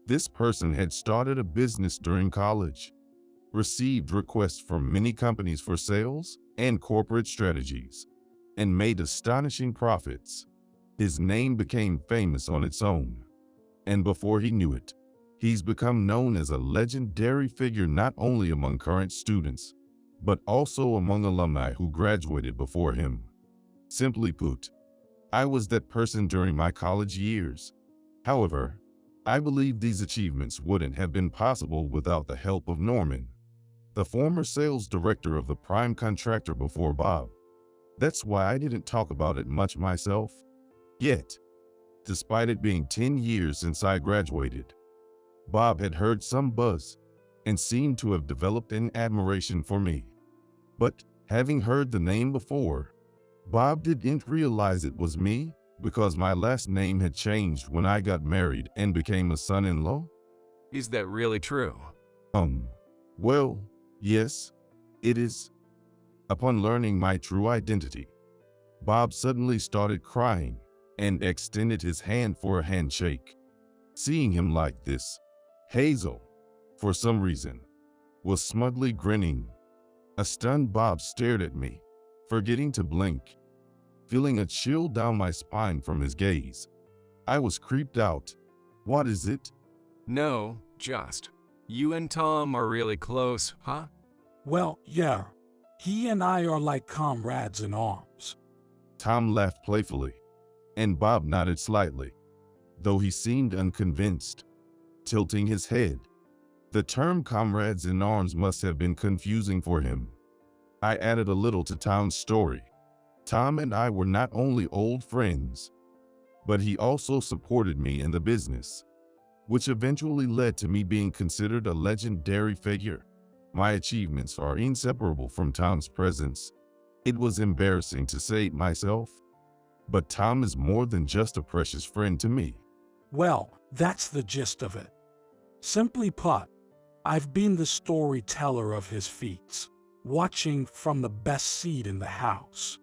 This person had started a business during college, received requests from many companies for sales and corporate strategies, and made astonishing profits. His name became famous on its own, and before he knew it, he's become known as a legendary figure not only among current students, but also among alumni who graduated before him. Simply put, I was that person during my college years. However, I believe these achievements wouldn't have been possible without the help of Norman, the former sales director of the prime contractor before Bob. That's why I didn't talk about it much myself. Yet, despite it being 10 years since I graduated, Bob had heard some buzz and seemed to have developed an admiration for me. But having heard the name before, Bob didn't realize it was me because my last name had changed when I got married and became a son-in-law. Is that really true? Well, yes, it is. Upon learning my true identity, Bob suddenly started crying and extended his hand for a handshake. Seeing him like this, Hazel, for some reason, was smugly grinning. A stunned Bob stared at me, forgetting to blink, feeling a chill down my spine from his gaze. I was creeped out. What is it? No, just. You and Tom are really close, huh? Well, yeah. He and I are like comrades in arms. Tom laughed playfully, and Bob nodded slightly, though he seemed unconvinced, tilting his head. The term comrades in arms must have been confusing for him. I added a little to Tom's story. Tom and I were not only old friends, but he also supported me in the business, which eventually led to me being considered a legendary figure. My achievements are inseparable from Tom's presence. It was embarrassing to say it myself, but Tom is more than just a precious friend to me. Well, that's the gist of it. Simply put, I've been the storyteller of his feats, watching from the best seat in the house.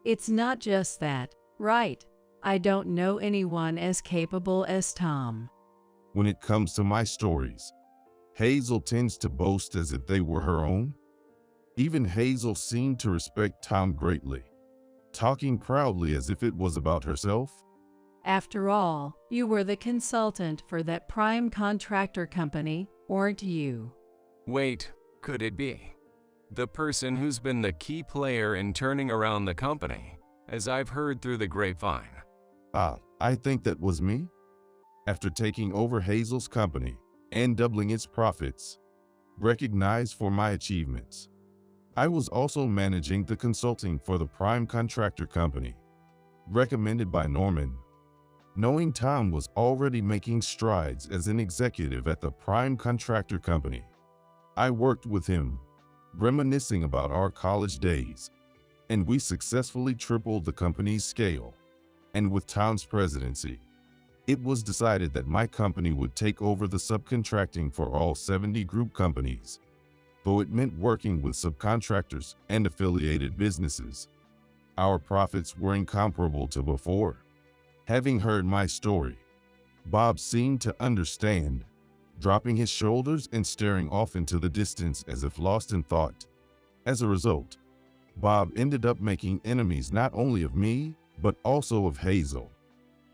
It's not just that, right? I don't know anyone as capable as Tom. When it comes to my stories, Hazel tends to boast as if they were her own. Even Hazel seemed to respect Tom greatly, talking proudly as if it was about herself. After all, you were the consultant for that prime contractor company, weren't you? Wait, could it be? The person who's been the key player in turning around the company, as I've heard through the grapevine. I think that was me. After taking over Hazel's company and doubling its profits, recognized for my achievements, I was also managing the consulting for the prime contractor company, recommended by Norman. Knowing Tom was already making strides as an executive at the prime contractor company, I worked with him, reminiscing about our college days, and we successfully tripled the company's scale. And with Tom's presidency, it was decided that my company would take over the subcontracting for all 70 group companies, though it meant working with subcontractors and affiliated businesses. Our profits were incomparable to before. Having heard my story, Bob seemed to understand, dropping his shoulders and staring off into the distance as if lost in thought. As a result, Bob ended up making enemies not only of me, but also of Hazel,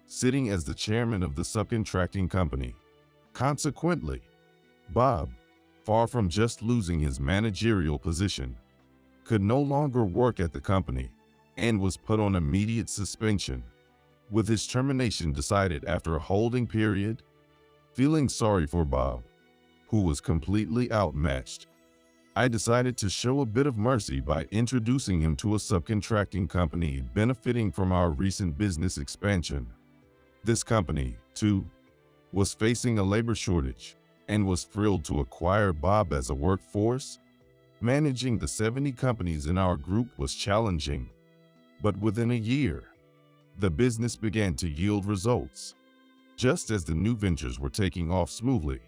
sitting as the chairman of the subcontracting company. Consequently, Bob, far from just losing his managerial position, could no longer work at the company and was put on immediate suspension, with his termination decided after a holding period. Feeling sorry for Bob, who was completely outmatched. I decided to show a bit of mercy by introducing him to a subcontracting company benefiting from our recent business expansion. This company, too, was facing a labor shortage and was thrilled to acquire Bob as a workforce. Managing the 70 companies in our group was challenging, but within a year, the business began to yield results. Just as the new ventures were taking off smoothly,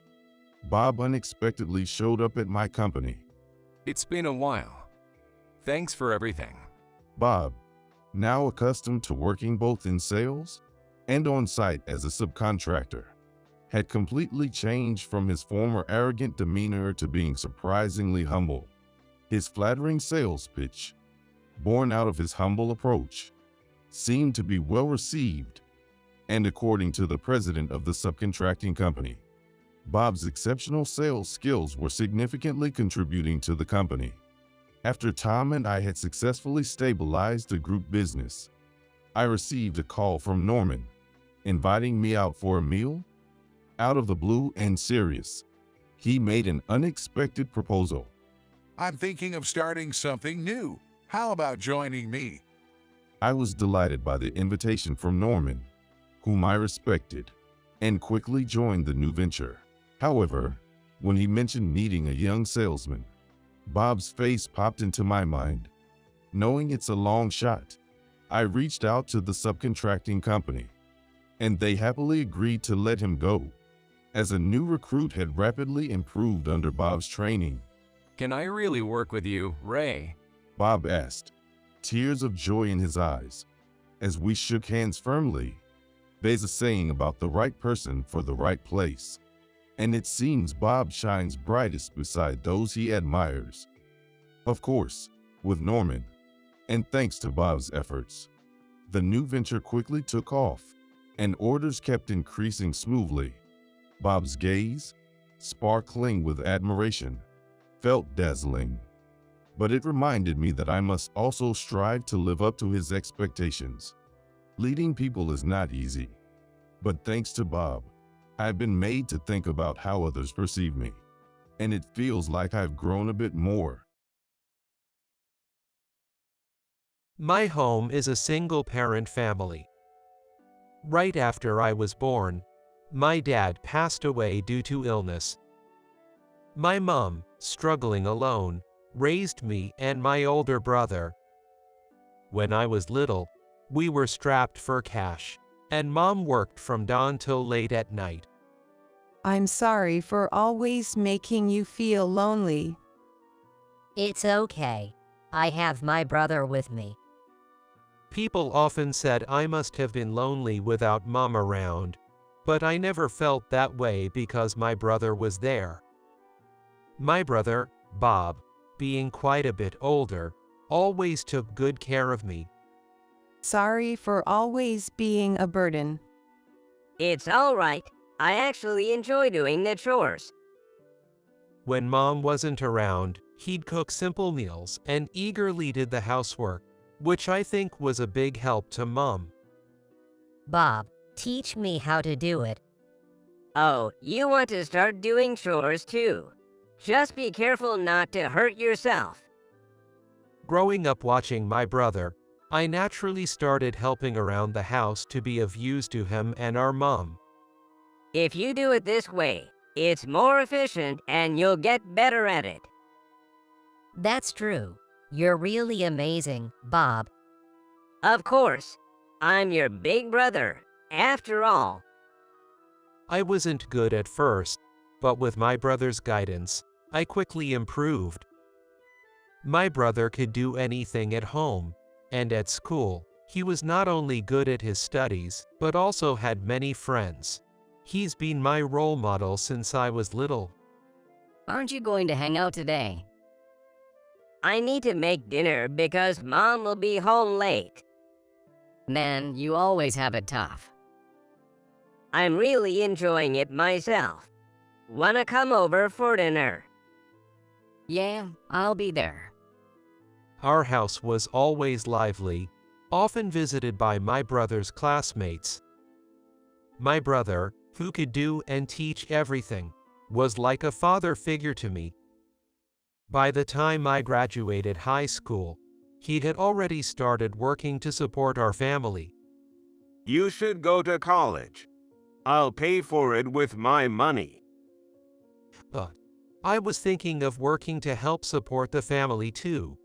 Bob unexpectedly showed up at my company. It's been a while. Thanks for everything. Bob, now accustomed to working both in sales and on site as a subcontractor, had completely changed from his former arrogant demeanor to being surprisingly humble. His flattering sales pitch, born out of his humble approach, seemed to be well received, and according to the president of the subcontracting company, Bob's exceptional sales skills were significantly contributing to the company. After Tom and I had successfully stabilized the group business, I received a call from Norman, inviting me out for a meal. Out of the blue and serious, he made an unexpected proposal. I'm thinking of starting something new. How about joining me? I was delighted by the invitation from Norman, whom I respected, and quickly joined the new venture. However, when he mentioned needing a young salesman, Bob's face popped into my mind. Knowing it's a long shot, I reached out to the subcontracting company, and they happily agreed to let him go, as a new recruit had rapidly improved under Bob's training. Can I really work with you, Ray? Bob asked, tears of joy in his eyes. As we shook hands firmly, there's a saying about the right person for the right place, and it seems Bob shines brightest beside those he admires. Of course, with Norman, and thanks to Bob's efforts, the new venture quickly took off, and orders kept increasing smoothly. Bob's gaze, sparkling with admiration, felt dazzling, but it reminded me that I must also strive to live up to his expectations. Leading people is not easy, but thanks to Bob, I've been made to think about how others perceive me, and it feels like I've grown a bit more. My home is a single-parent family. Right after I was born, my dad passed away due to illness. My mom, struggling alone, raised me and my older brother. When I was little, we were strapped for cash, and Mom worked from dawn till late at night. I'm sorry for always making you feel lonely. It's okay. I have my brother with me. People often said I must have been lonely without Mom around, but I never felt that way because my brother was there. My brother, Bob, being quite a bit older, always took good care of me. Sorry for always being a burden. It's all right. I actually enjoy doing the chores. When Mom wasn't around, he'd cook simple meals and eagerly did the housework, which I think was a big help to Mom. Bob, teach me how to do it. Oh, you want to start doing chores too. Just be careful not to hurt yourself. Growing up watching my brother, I naturally started helping around the house to be of use to him and our mom. If you do it this way, it's more efficient and you'll get better at it. That's true. You're really amazing, Bob. Of course. I'm your big brother, after all. I wasn't good at first, but with my brother's guidance, I quickly improved. My brother could do anything at home, and at school, he was not only good at his studies, but also had many friends. He's been my role model since I was little. Aren't you going to hang out today? I need to make dinner because Mom will be home late. Man, you always have it tough. I'm really enjoying it myself. Wanna come over for dinner? Yeah, I'll be there. Our house was always lively, often visited by my brother's classmates. My brother, who could do and teach everything, was like a father figure to me. By the time I graduated high school, he had already started working to support our family. You should go to college. I'll pay for it with my money. But I was thinking of working to help support the family too.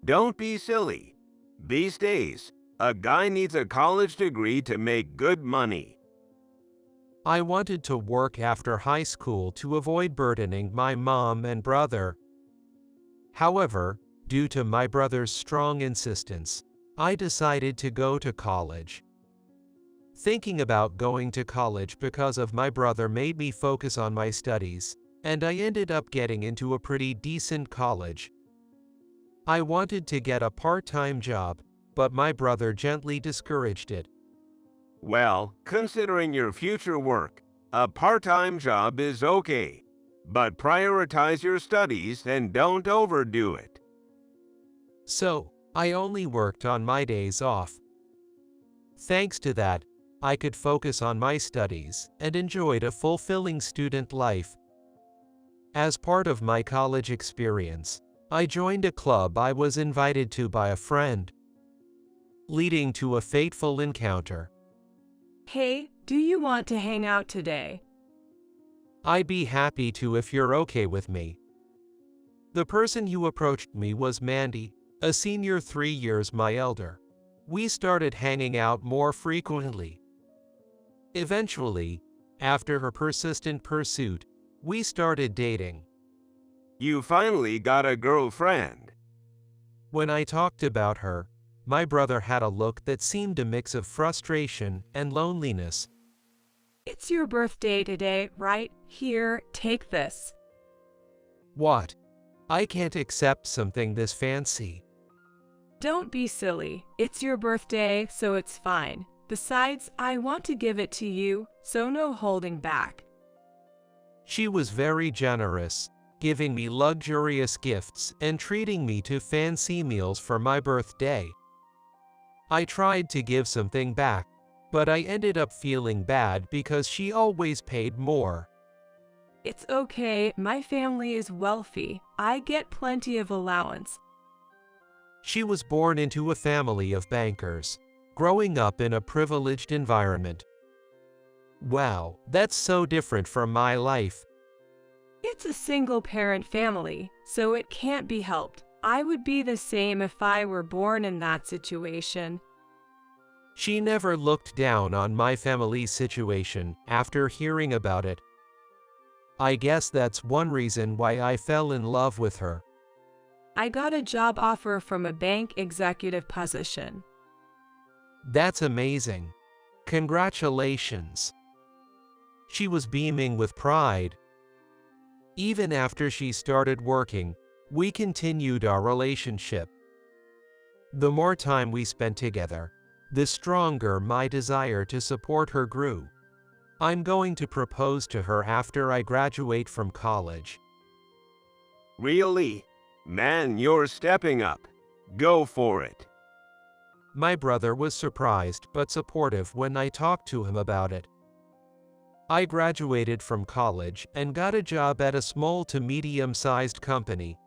Don't be silly. These days, a guy needs a college degree to make good money. I wanted to work after high school to avoid burdening my mom and brother. However, due to my brother's strong insistence, I decided to go to college. Thinking about going to college because of my brother made me focus on my studies, and I ended up getting into a pretty decent college. I wanted to get a part-time job, but my brother gently discouraged it. Well, considering your future work, a part-time job is okay. But prioritize your studies and don't overdo it. So, I only worked on my days off. Thanks to that, I could focus on my studies and enjoyed a fulfilling student life. As part of my college experience, I joined a club I was invited to by a friend, leading to a fateful encounter. Hey, do you want to hang out today? I'd be happy to if you're okay with me. The person who approached me was Mandy, a senior 3 years my elder. We started hanging out more frequently. Eventually, after her persistent pursuit, we started dating. You finally got a girlfriend. When I talked about her, my brother had a look that seemed a mix of frustration and loneliness. It's your birthday today, right? Here, take this. What? I can't accept something this fancy. Don't be silly. It's your birthday, so it's fine. Besides, I want to give it to you, so no holding back. She was very generous, giving me luxurious gifts and treating me to fancy meals for my birthday. I tried to give something back, but I ended up feeling bad because she always paid more. It's okay, my family is wealthy. I get plenty of allowance. She was born into a family of bankers, growing up in a privileged environment. Wow, that's so different from my life. It's a single-parent family, so it can't be helped. I would be the same if I were born in that situation. She never looked down on my family's situation after hearing about it. I guess that's one reason why I fell in love with her. I got a job offer from a bank executive position. That's amazing. Congratulations. She was beaming with pride. Even after she started working, we continued our relationship. The more time we spent together, the stronger my desire to support her grew. I'm going to propose to her after I graduate from college. Really? Man, you're stepping up. Go for it. My brother was surprised but supportive when I talked to him about it. I graduated from college and got a job at a small to medium-sized company.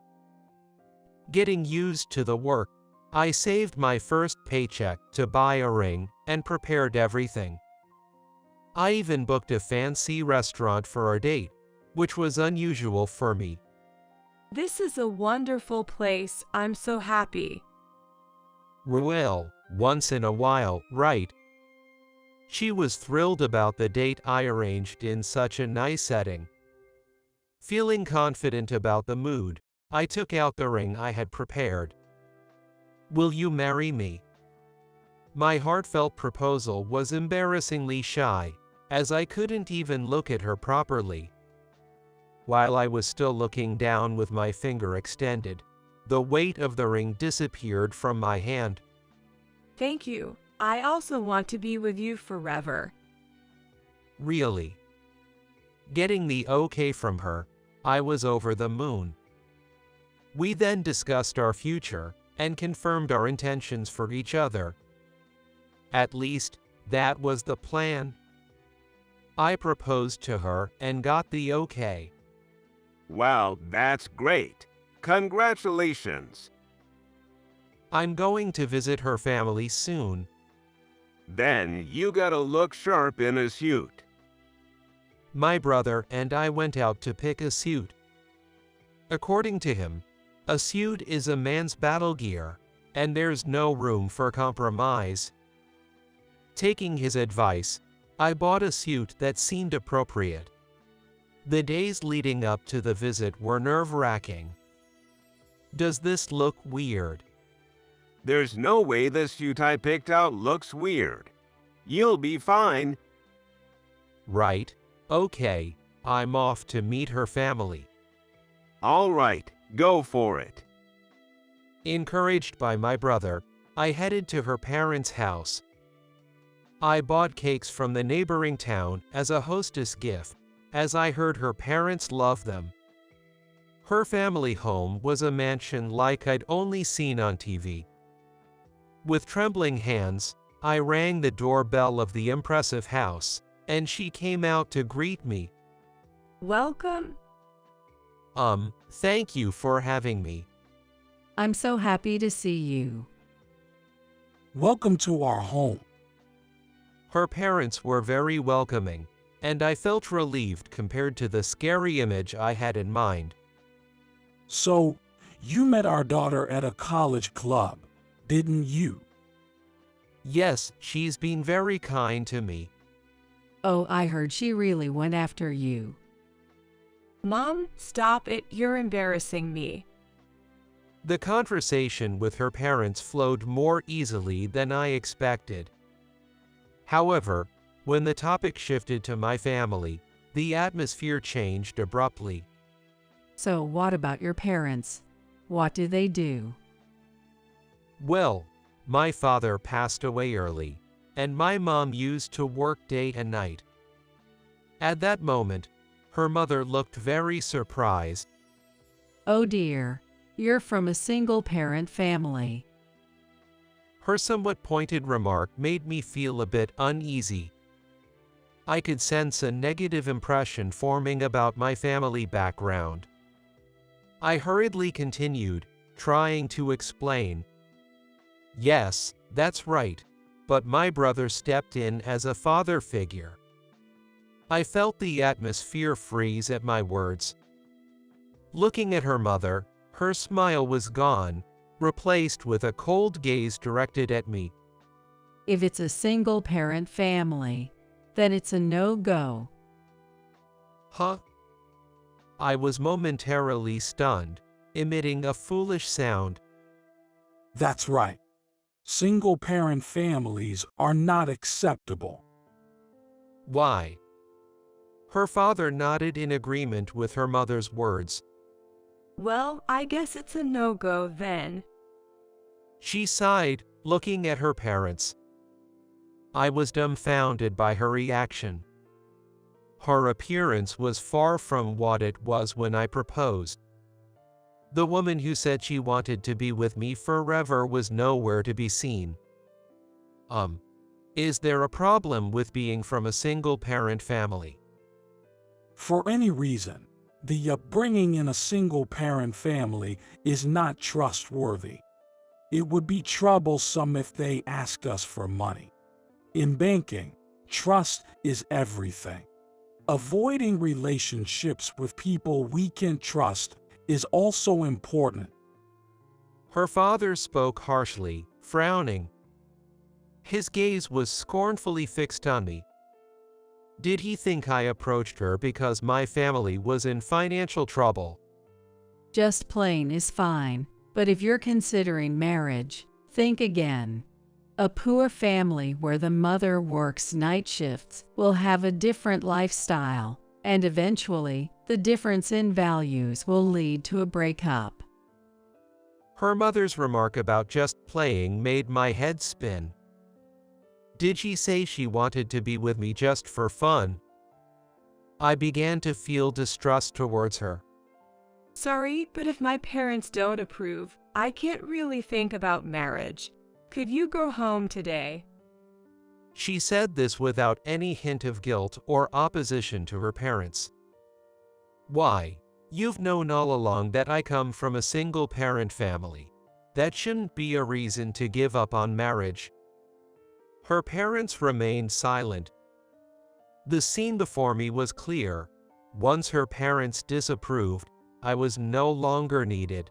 Getting used to the work, I saved my first paycheck to buy a ring and prepared everything. I even booked a fancy restaurant for our date, which was unusual for me. This is a wonderful place. I'm so happy. Well, once in a while, right? She was thrilled about the date I arranged in such a nice setting. Feeling confident about the mood, I took out the ring I had prepared. Will you marry me? My heartfelt proposal was embarrassingly shy, as I couldn't even look at her properly. While I was still looking down with my finger extended, the weight of the ring disappeared from my hand. Thank you. I also want to be with you forever. Really? Getting the okay from her, I was over the moon. We then discussed our future and confirmed our intentions for each other. At least, that was the plan. I proposed to her and got the okay. Well, that's great. Congratulations. I'm going to visit her family soon. Then you gotta look sharp in a suit. My brother and I went out to pick a suit. According to him, a suit is a man's battle gear, and there's no room for compromise. Taking his advice, I bought a suit that seemed appropriate. The days leading up to the visit were nerve-wracking. Does this look weird? There's no way the suit I picked out looks weird. You'll be fine. Right, okay, I'm off to meet her family. All right, go for it. Encouraged by my brother, I headed to her parents' house. I bought cakes from the neighboring town as a hostess gift, as I heard her parents love them. Her family home was a mansion like I'd only seen on TV. With trembling hands, I rang the doorbell of the impressive house, and she came out to greet me. Welcome. Thank you for having me. I'm so happy to see you. Welcome to our home. Her parents were very welcoming, and I felt relieved compared to the scary image I had in mind. So, you met our daughter at a college club, didn't you? Yes, she's been very kind to me. Oh, I heard she really went after you. Mom, stop it. You're embarrassing me. The conversation with her parents flowed more easily than I expected. However, when the topic shifted to my family, the atmosphere changed abruptly. So what about your parents? What do they do? Well, my father passed away early, and my mom used to work day and night. At that moment, her mother looked very surprised. Oh dear, you're from a single-parent family. Her somewhat pointed remark made me feel a bit uneasy. I could sense a negative impression forming about my family background. I hurriedly continued, trying to explain. Yes, that's right, but my brother stepped in as a father figure. I felt the atmosphere freeze at my words. Looking at her mother, her smile was gone, replaced with a cold gaze directed at me. If it's a single-parent family, then it's a no-go. Huh? I was momentarily stunned, emitting a foolish sound. That's right. Single-parent families are not acceptable. Why? Her father nodded in agreement with her mother's words. Well, I guess it's a no-go then. She sighed, looking at her parents. I was dumbfounded by her reaction. Her appearance was far from what it was when I proposed. The woman who said she wanted to be with me forever was nowhere to be seen. Is there a problem with being from a single-parent family? For any reason, the upbringing in a single-parent family is not trustworthy. It would be troublesome if they asked us for money. In banking, trust is everything. Avoiding relationships with people we can trust is also important. Her father spoke harshly, frowning. His gaze was scornfully fixed on me. Did he think I approached her because my family was in financial trouble? Just plain is fine, but if you're considering marriage, think again. A poor family where the mother works night shifts will have a different lifestyle, and eventually, the difference in values will lead to a breakup. Her mother's remark about just playing made my head spin. Did she say she wanted to be with me just for fun? I began to feel distrust towards her. Sorry, but if my parents don't approve, I can't really think about marriage. Could you go home today? She said this without any hint of guilt or opposition to her parents. Why? You've known all along that I come from a single-parent family. That shouldn't be a reason to give up on marriage. Her parents remained silent. The scene before me was clear. Once her parents disapproved, I was no longer needed.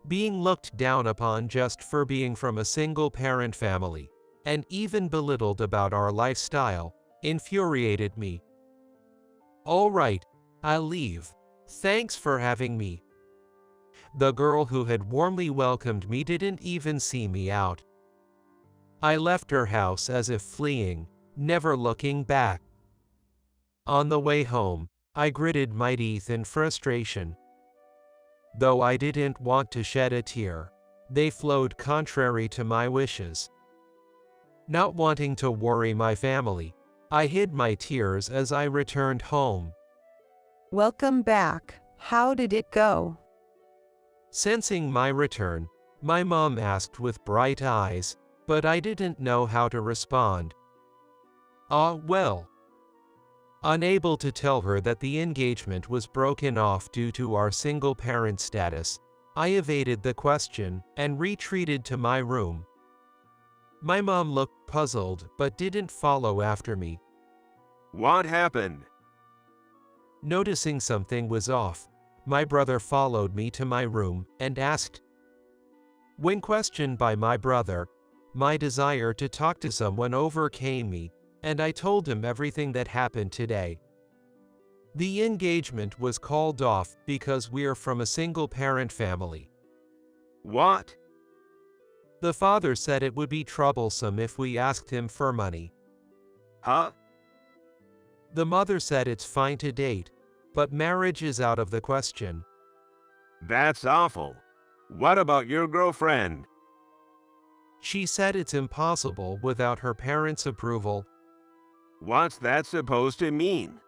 Being looked down upon just for being from a single-parent family, and even belittled about our lifestyle, infuriated me. All right, I'll leave. Thanks for having me. The girl who had warmly welcomed me didn't even see me out. I left her house as if fleeing, never looking back. On the way home, I gritted my teeth in frustration. Though I didn't want to shed a tear, they flowed contrary to my wishes. Not wanting to worry my family, I hid my tears as I returned home. Welcome back. How did it go? Sensing my return, my mom asked with bright eyes, but I didn't know how to respond. Well. Unable to tell her that the engagement was broken off due to our single-parent status, I evaded the question and retreated to my room. My mom looked puzzled but didn't follow after me. What happened? Noticing something was off, my brother followed me to my room and asked. When questioned by my brother, my desire to talk to someone overcame me, and I told him everything that happened today. The engagement was called off because we're from a single-parent family. What? The father said it would be troublesome if we asked him for money. Huh? The mother said it's fine to date, but marriage is out of the question. That's awful. What about your girlfriend? She said it's impossible without her parents' approval. What's that supposed to mean?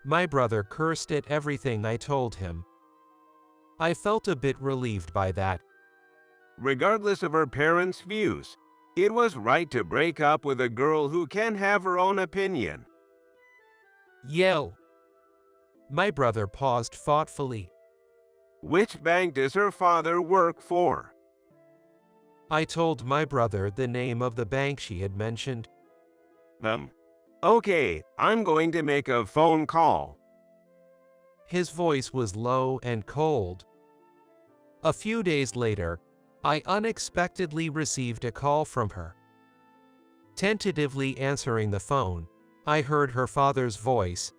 My brother cursed at everything I told him. I felt a bit relieved by that. Regardless of her parents' views, it was right to break up with a girl who can have her own opinion. Yell. My brother paused thoughtfully. Which bank does her father work for? I told my brother the name of the bank she had mentioned. Okay, I'm going to make a phone call. His voice was low and cold. A few days later, I unexpectedly received a call from her. Tentatively answering the phone, I heard her father's voice.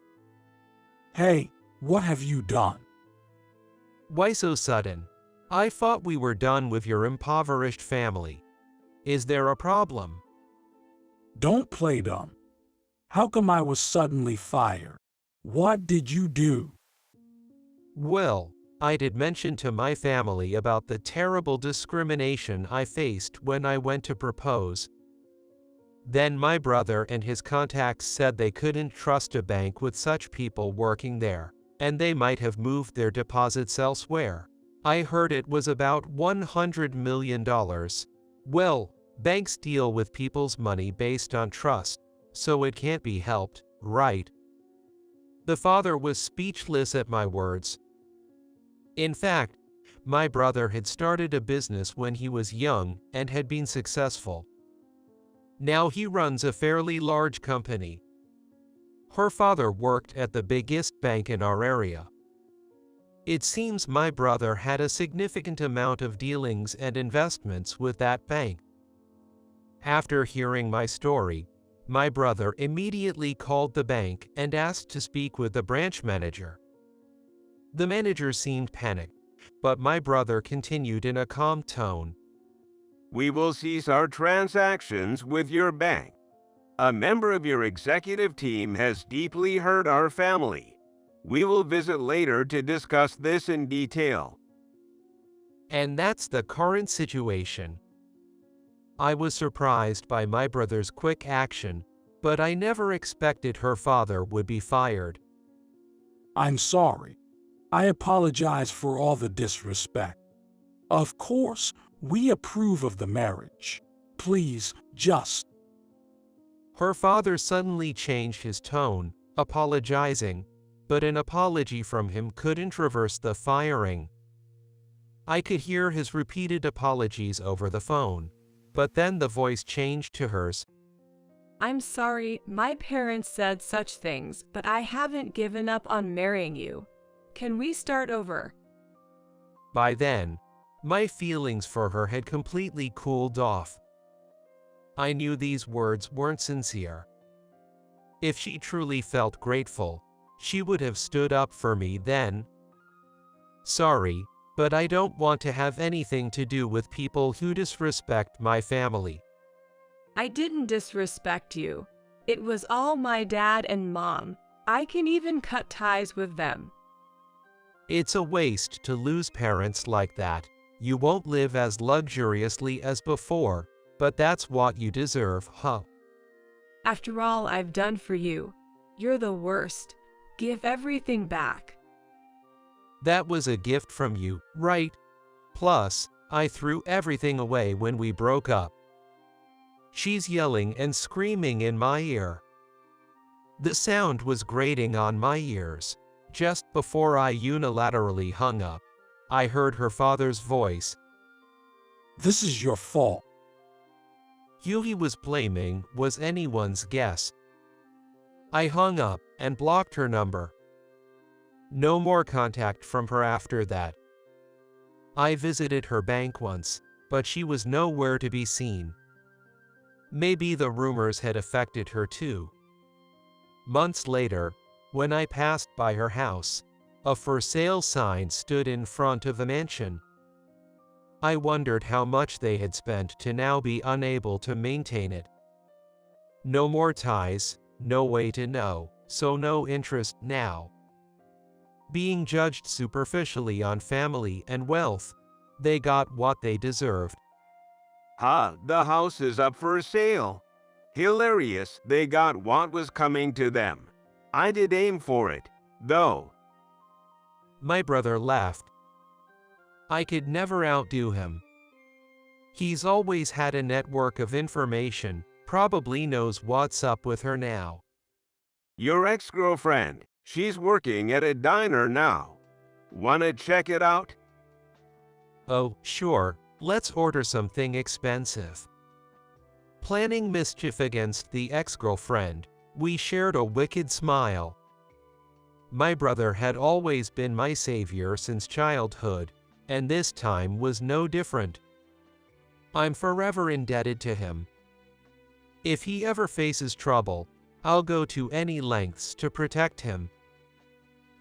Hey, what have you done? Why so sudden? I thought we were done with your impoverished family. Is there a problem? Don't play dumb. How come I was suddenly fired? What did you do? Well, I did mention to my family about the terrible discrimination I faced when I went to propose. Then my brother and his contacts said they couldn't trust a bank with such people working there, and they might have moved their deposits elsewhere. I heard it was about $100 million. Well, banks deal with people's money based on trust, so it can't be helped, right? The father was speechless at my words. In fact, my brother had started a business when he was young and had been successful. Now he runs a fairly large company. Her father worked at the biggest bank in our area. It seems my brother had a significant amount of dealings and investments with that bank. After hearing my story, my brother immediately called the bank and asked to speak with the branch manager. The manager seemed panicked, but my brother continued in a calm tone. We will cease our transactions with your bank. A member of your executive team has deeply hurt our family. We will visit later to discuss this in detail. And that's the current situation. I was surprised by my brother's quick action, but I never expected her father would be fired. I'm sorry. I apologize for all the disrespect. Of course, we approve of the marriage. Please, just Her father suddenly changed his tone, apologizing, but an apology from him couldn't reverse the firing. I could hear his repeated apologies over the phone, but then the voice changed to hers. I'm sorry, my parents said such things, but I haven't given up on marrying you. Can we start over? By then, my feelings for her had completely cooled off. I knew these words weren't sincere. If she truly felt grateful, she would have stood up for me then. Sorry, but I don't want to have anything to do with people who disrespect my family. I didn't disrespect you. It was all my dad and mom. I can even cut ties with them. It's a waste to lose parents like that. You won't live as luxuriously as before, but that's what you deserve, huh? After all I've done for you, you're the worst. Give everything back. That was a gift from you, right? Plus, I threw everything away when we broke up. She's yelling and screaming in my ear. The sound was grating on my ears. Just before I unilaterally hung up, I heard her father's voice. This is your fault. Who he was blaming was anyone's guess. I hung up and blocked her number. No more contact from her after that. I visited her bank once, but she was nowhere to be seen. Maybe the rumors had affected her too. Months later, when I passed by her house, a for sale sign stood in front of the mansion. I wondered how much they had spent to now be unable to maintain it. No more ties, no way to know, so no interest now. Being judged superficially on family and wealth, they got what they deserved. Ha, the house is up for sale. Hilarious, they got what was coming to them. I did aim for it, though. My brother laughed. I could never outdo him. He's always had a network of information, probably knows what's up with her now. Your ex-girlfriend, she's working at a diner now. Wanna check it out? Oh, sure, let's order something expensive. Planning mischief against the ex-girlfriend, we shared a wicked smile. My brother had always been my savior since childhood, and this time was no different. I'm forever indebted to him. If he ever faces trouble, I'll go to any lengths to protect him.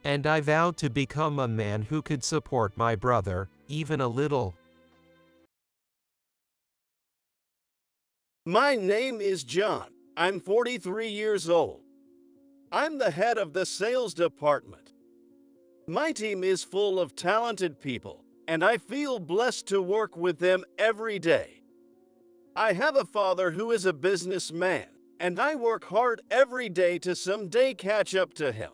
And I vowed to become a man who could support my brother, even a little. My name is John. I'm 43 years old. I'm the head of the sales department. My team is full of talented people, and I feel blessed to work with them every day. I have a father who is a businessman, and I work hard every day to someday catch up to him.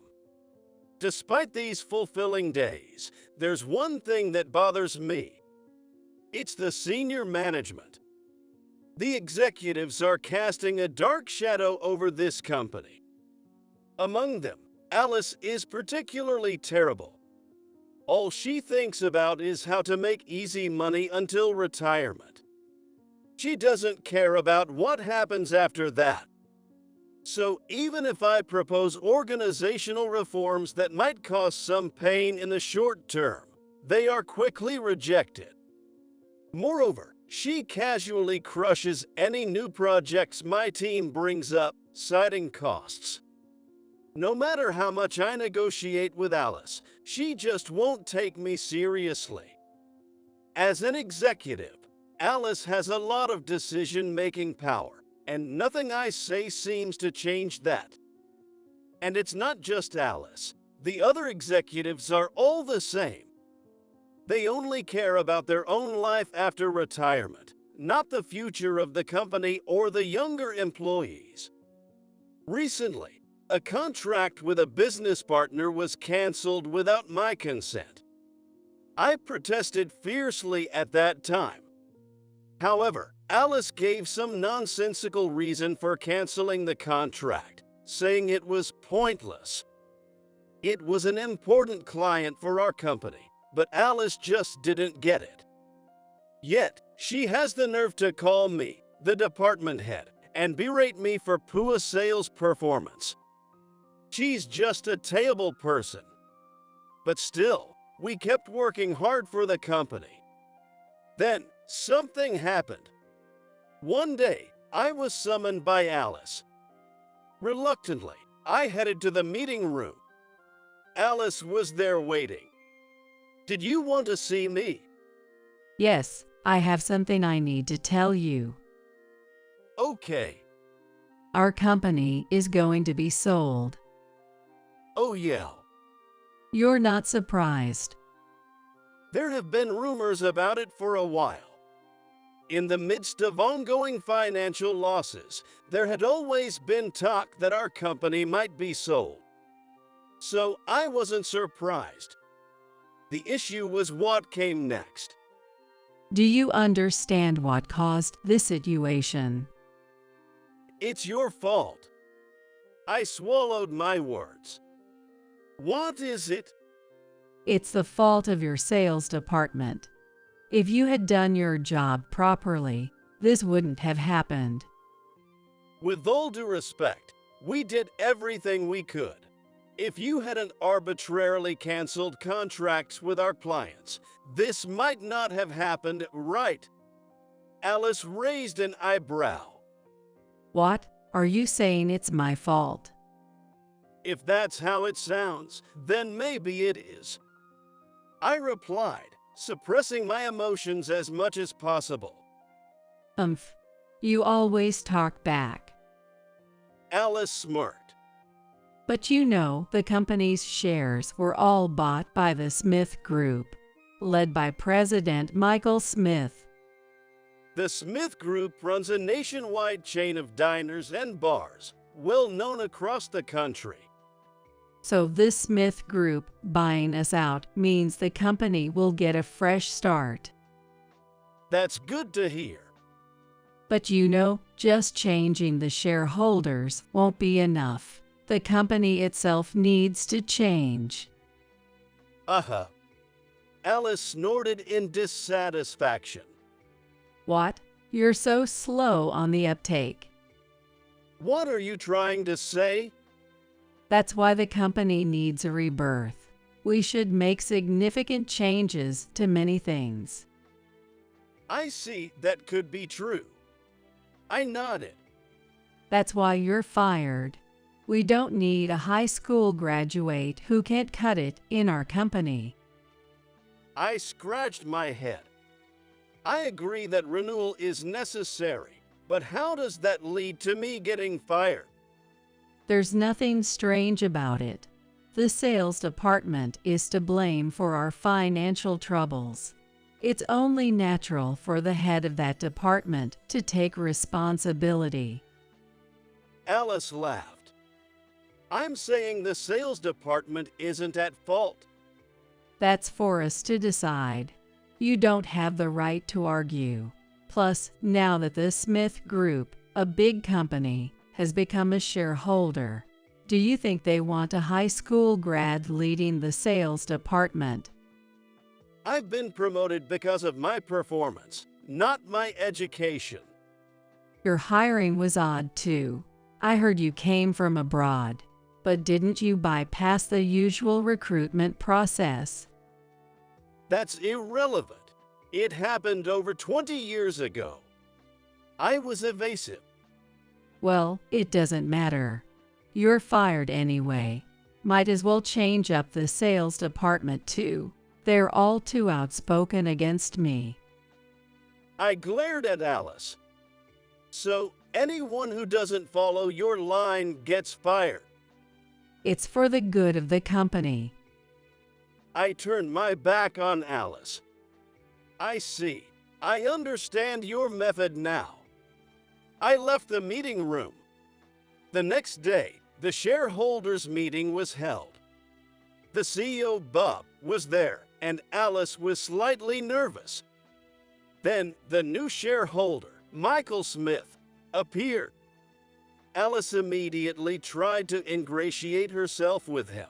Despite these fulfilling days, there's one thing that bothers me. It's the senior management. The executives are casting a dark shadow over this company. Among them, Alice is particularly terrible. All she thinks about is how to make easy money until retirement. She doesn't care about what happens after that. So even if I propose organizational reforms that might cause some pain in the short term, they are quickly rejected. Moreover, she casually crushes any new projects my team brings up, citing costs. No matter how much I negotiate with Alice, she just won't take me seriously. As an executive, Alice has a lot of decision-making power, and nothing I say seems to change that. And it's not just Alice. The other executives are all the same. They only care about their own life after retirement, not the future of the company or the younger employees. Recently, a contract with a business partner was canceled without my consent. I protested fiercely at that time. However, Alice gave some nonsensical reason for canceling the contract, saying it was pointless. It was an important client for our company, but Alice just didn't get it. Yet, she has the nerve to call me, the department head, and berate me for poor sales performance. She's just a terrible person. But still, we kept working hard for the company. Then, something happened. One day, I was summoned by Alice. Reluctantly, I headed to the meeting room. Alice was there waiting. Did you want to see me? Yes, I have something I need to tell you. Okay. Our company is going to be sold. Oh yeah. You're not surprised. There have been rumors about it for a while. In the midst of ongoing financial losses, there had always been talk that our company might be sold. So I wasn't surprised. The issue was what came next. Do you understand what caused this situation? It's your fault. I swallowed my words. What is it? It's the fault of your sales department. If you had done your job properly, this wouldn't have happened. With all due respect, we did everything we could. If you hadn't arbitrarily canceled contracts with our clients, this might not have happened, right? Alice raised an eyebrow. What? Are you saying it's my fault? If that's how it sounds, then maybe it is. I replied, suppressing my emotions as much as possible. You always talk back. Alice smirked. But you know, the company's shares were all bought by the Smith Group, led by President Michael Smith. The Smith Group runs a nationwide chain of diners and bars, well known across the country. So this Smith Group buying us out means the company will get a fresh start. That's good to hear. But you know, just changing the shareholders won't be enough. The company itself needs to change. Alice snorted in dissatisfaction. What? You're so slow on the uptake. What are you trying to say? That's why the company needs a rebirth. We should make significant changes to many things. I see, that could be true. I nodded. That's why you're fired. We don't need a high school graduate who can't cut it in our company. I scratched my head. I agree that renewal is necessary, but how does that lead to me getting fired? There's nothing strange about it. The sales department is to blame for our financial troubles. It's only natural for the head of that department to take responsibility. Alice laughed. I'm saying the sales department isn't at fault. That's for us to decide. You don't have the right to argue. Plus, now that the Smith Group, a big company, has become a shareholder, do you think they want a high school grad leading the sales department? I've been promoted because of my performance, not my education. Your hiring was odd too. I heard you came from abroad, but didn't you bypass the usual recruitment process? That's irrelevant. It happened over 20 years ago. I was evasive. Well, it doesn't matter. You're fired anyway. Might as well change up the sales department too. They're all too outspoken against me. I glared at Alice. So, anyone who doesn't follow your line gets fired. It's for the good of the company. I turned my back on Alice. I see. I understand your method now. I left the meeting room. The next day, the shareholders' meeting was held. The CEO, Bob, was there, and Alice was slightly nervous. Then the new shareholder, Michael Smith, appeared. Alice immediately tried to ingratiate herself with him.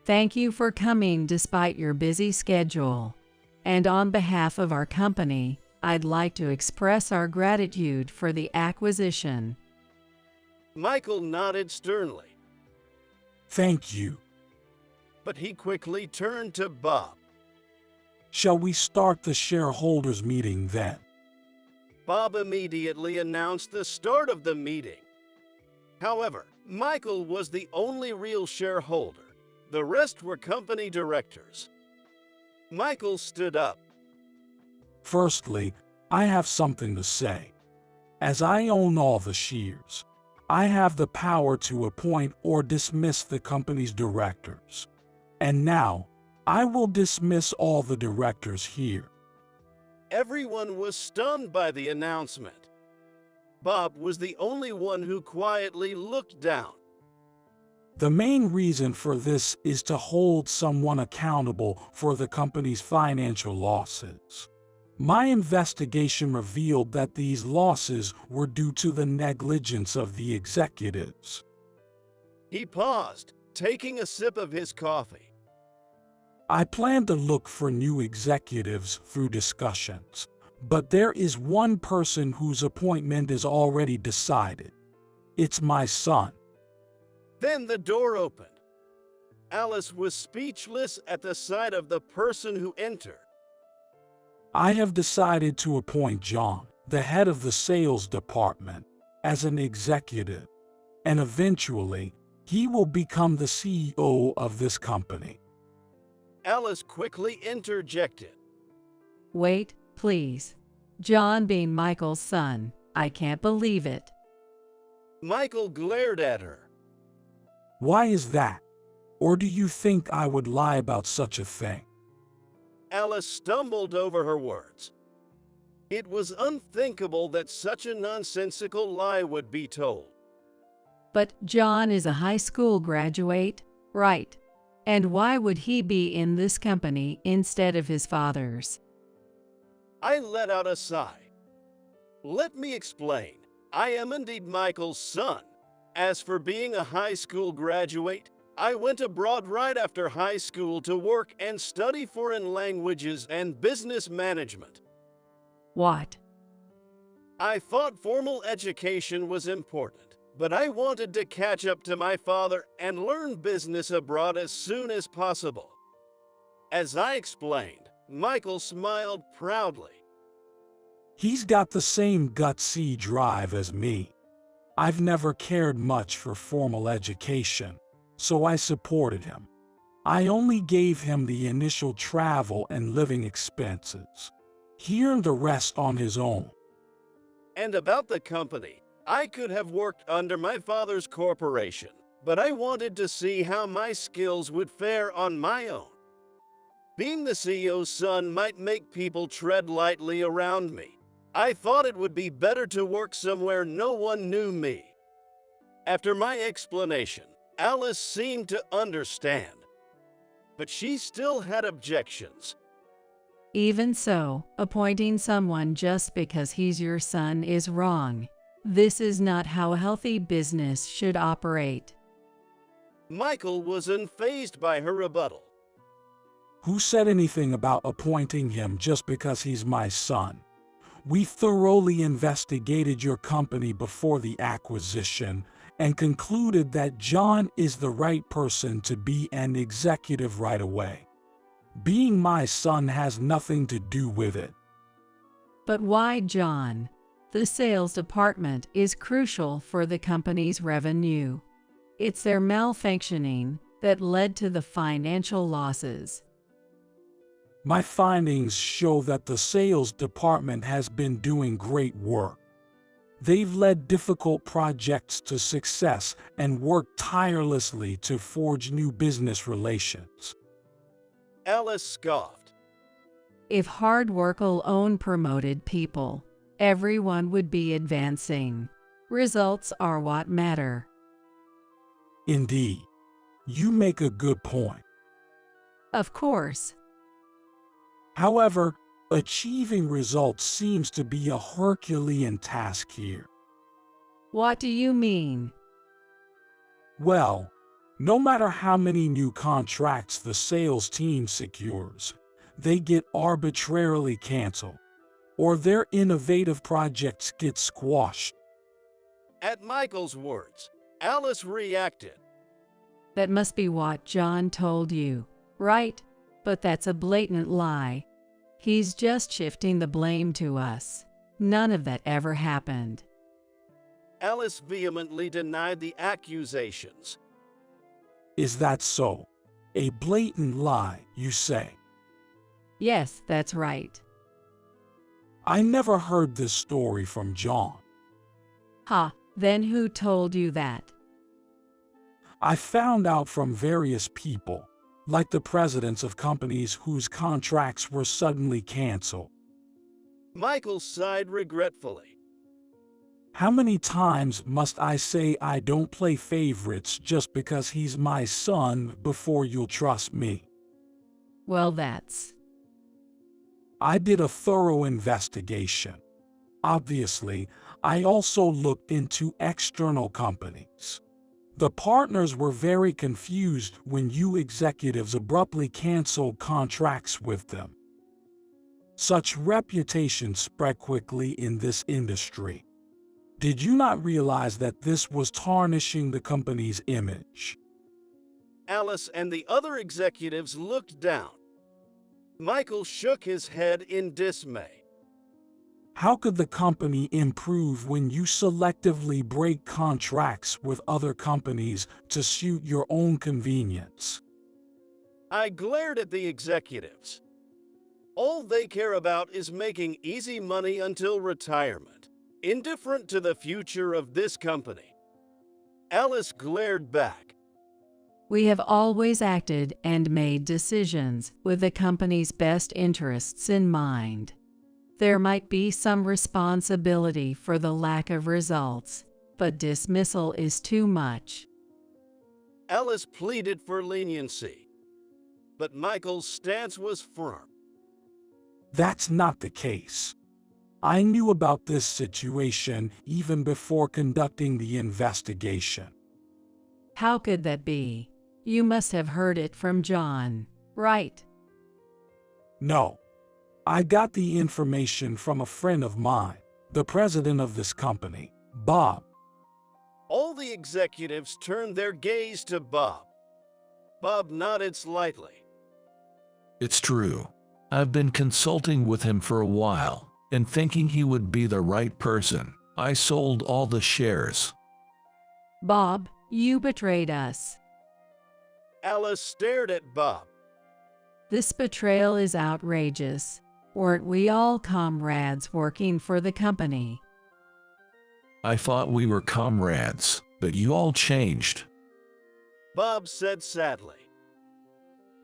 Thank you for coming despite your busy schedule. And on behalf of our company, I'd like to express our gratitude for the acquisition. Michael nodded sternly, Thank you. but he quickly turned to Bob. Shall we start the shareholders meeting then? Bob immediately announced the start of the meeting. However, Michael was the only real shareholder. The rest were company directors. Michael stood up. Firstly, I have something to say. As I own all the shares, I have the power to appoint or dismiss the company's directors. And now, I will dismiss all the directors here. Everyone was stunned by the announcement. Bob was the only one who quietly looked down. The main reason for this is to hold someone accountable for the company's financial losses. My investigation revealed that these losses were due to the negligence of the executives. He paused, taking a sip of his coffee. I plan to look for new executives through discussions, but there is one person whose appointment is already decided. It's my son. Then the door opened. Alice was speechless at the sight of the person who entered. I have decided to appoint John, the head of the sales department, as an executive, and eventually, he will become the CEO of this company. Alice quickly interjected. Wait, please. John being Michael's son. I can't believe it. Michael glared at her. Why is that? Or do you think I would lie about such a thing? Alice stumbled over her words. It was unthinkable that such a nonsensical lie would be told. But John is a high school graduate, right? And why would he be in this company instead of his father's? I let out a sigh. Let me explain. I am indeed Michael's son. As for being a high school graduate, I went abroad right after high school to work and study foreign languages and business management. What? I thought formal education was important, but I wanted to catch up to my father and learn business abroad as soon as possible. As I explained, Michael smiled proudly. He's got the same gutsy drive as me. I've never cared much for formal education, so I supported him. I only gave him the initial travel and living expenses. He earned the rest on his own. And about the company, I could have worked under my father's corporation, but I wanted to see how my skills would fare on my own. Being the CEO's son might make people tread lightly around me. I thought it would be better to work somewhere no one knew me. After my explanation, Alice seemed to understand, but she still had objections. Even so, appointing someone just because he's your son is wrong. This is not how a healthy business should operate. Michael was unfazed by her rebuttal. Who said anything about appointing him just because he's my son? We thoroughly investigated your company before the acquisition and concluded that John is the right person to be an executive right away. Being my son has nothing to do with it. But why John? The sales department is crucial for the company's revenue. It's their malfunctioning that led to the financial losses. My findings show that the sales department has been doing great work. They've led difficult projects to success and worked tirelessly to forge new business relations. Alice scoffed. If hard work alone promoted people, everyone would be advancing. Results are what matter. Indeed, you make a good point. Of course. However, Achieving results seems to be a Herculean task here. What do you mean? Well, no matter how many new contracts the sales team secures, they get arbitrarily canceled, or their innovative projects get squashed. At Michael's words, Alice reacted. That must be what John told you, right? But that's a blatant lie. He's just shifting the blame to us. None of that ever happened. Alice vehemently denied the accusations. Is that so? A blatant lie, you say? Yes, that's right. I never heard this story from John. Ha, then who told you that? I found out from various people, like the presidents of companies whose contracts were suddenly canceled. Michael sighed regretfully. How many times must I say I don't play favorites just because he's my son before you'll trust me? Well, that's... I did a thorough investigation. Obviously, I also looked into external companies. The partners were very confused when you executives abruptly canceled contracts with them. Such reputation spread quickly in this industry. Did you not realize that this was tarnishing the company's image? Alice and the other executives looked down. Michael shook his head in dismay. How could the company improve when you selectively break contracts with other companies to suit your own convenience? I glared at the executives. All they care about is making easy money until retirement, indifferent to the future of this company. Alice glared back. We have always acted and made decisions with the company's best interests in mind. There might be some responsibility for the lack of results, but dismissal is too much. Alice pleaded for leniency, but Michael's stance was firm. That's not the case. I knew about this situation even before conducting the investigation. How could that be? You must have heard it from John, right? No. I got the information from a friend of mine, the president of this company, Bob. All the executives turned their gaze to Bob. Bob nodded slightly. It's true. I've been consulting with him for a while, and thinking he would be the right person, I sold all the shares. Bob, you betrayed us. Alice stared at Bob. This betrayal is outrageous. Weren't we all comrades working for the company? I thought we were comrades, but you all changed. Bob said sadly.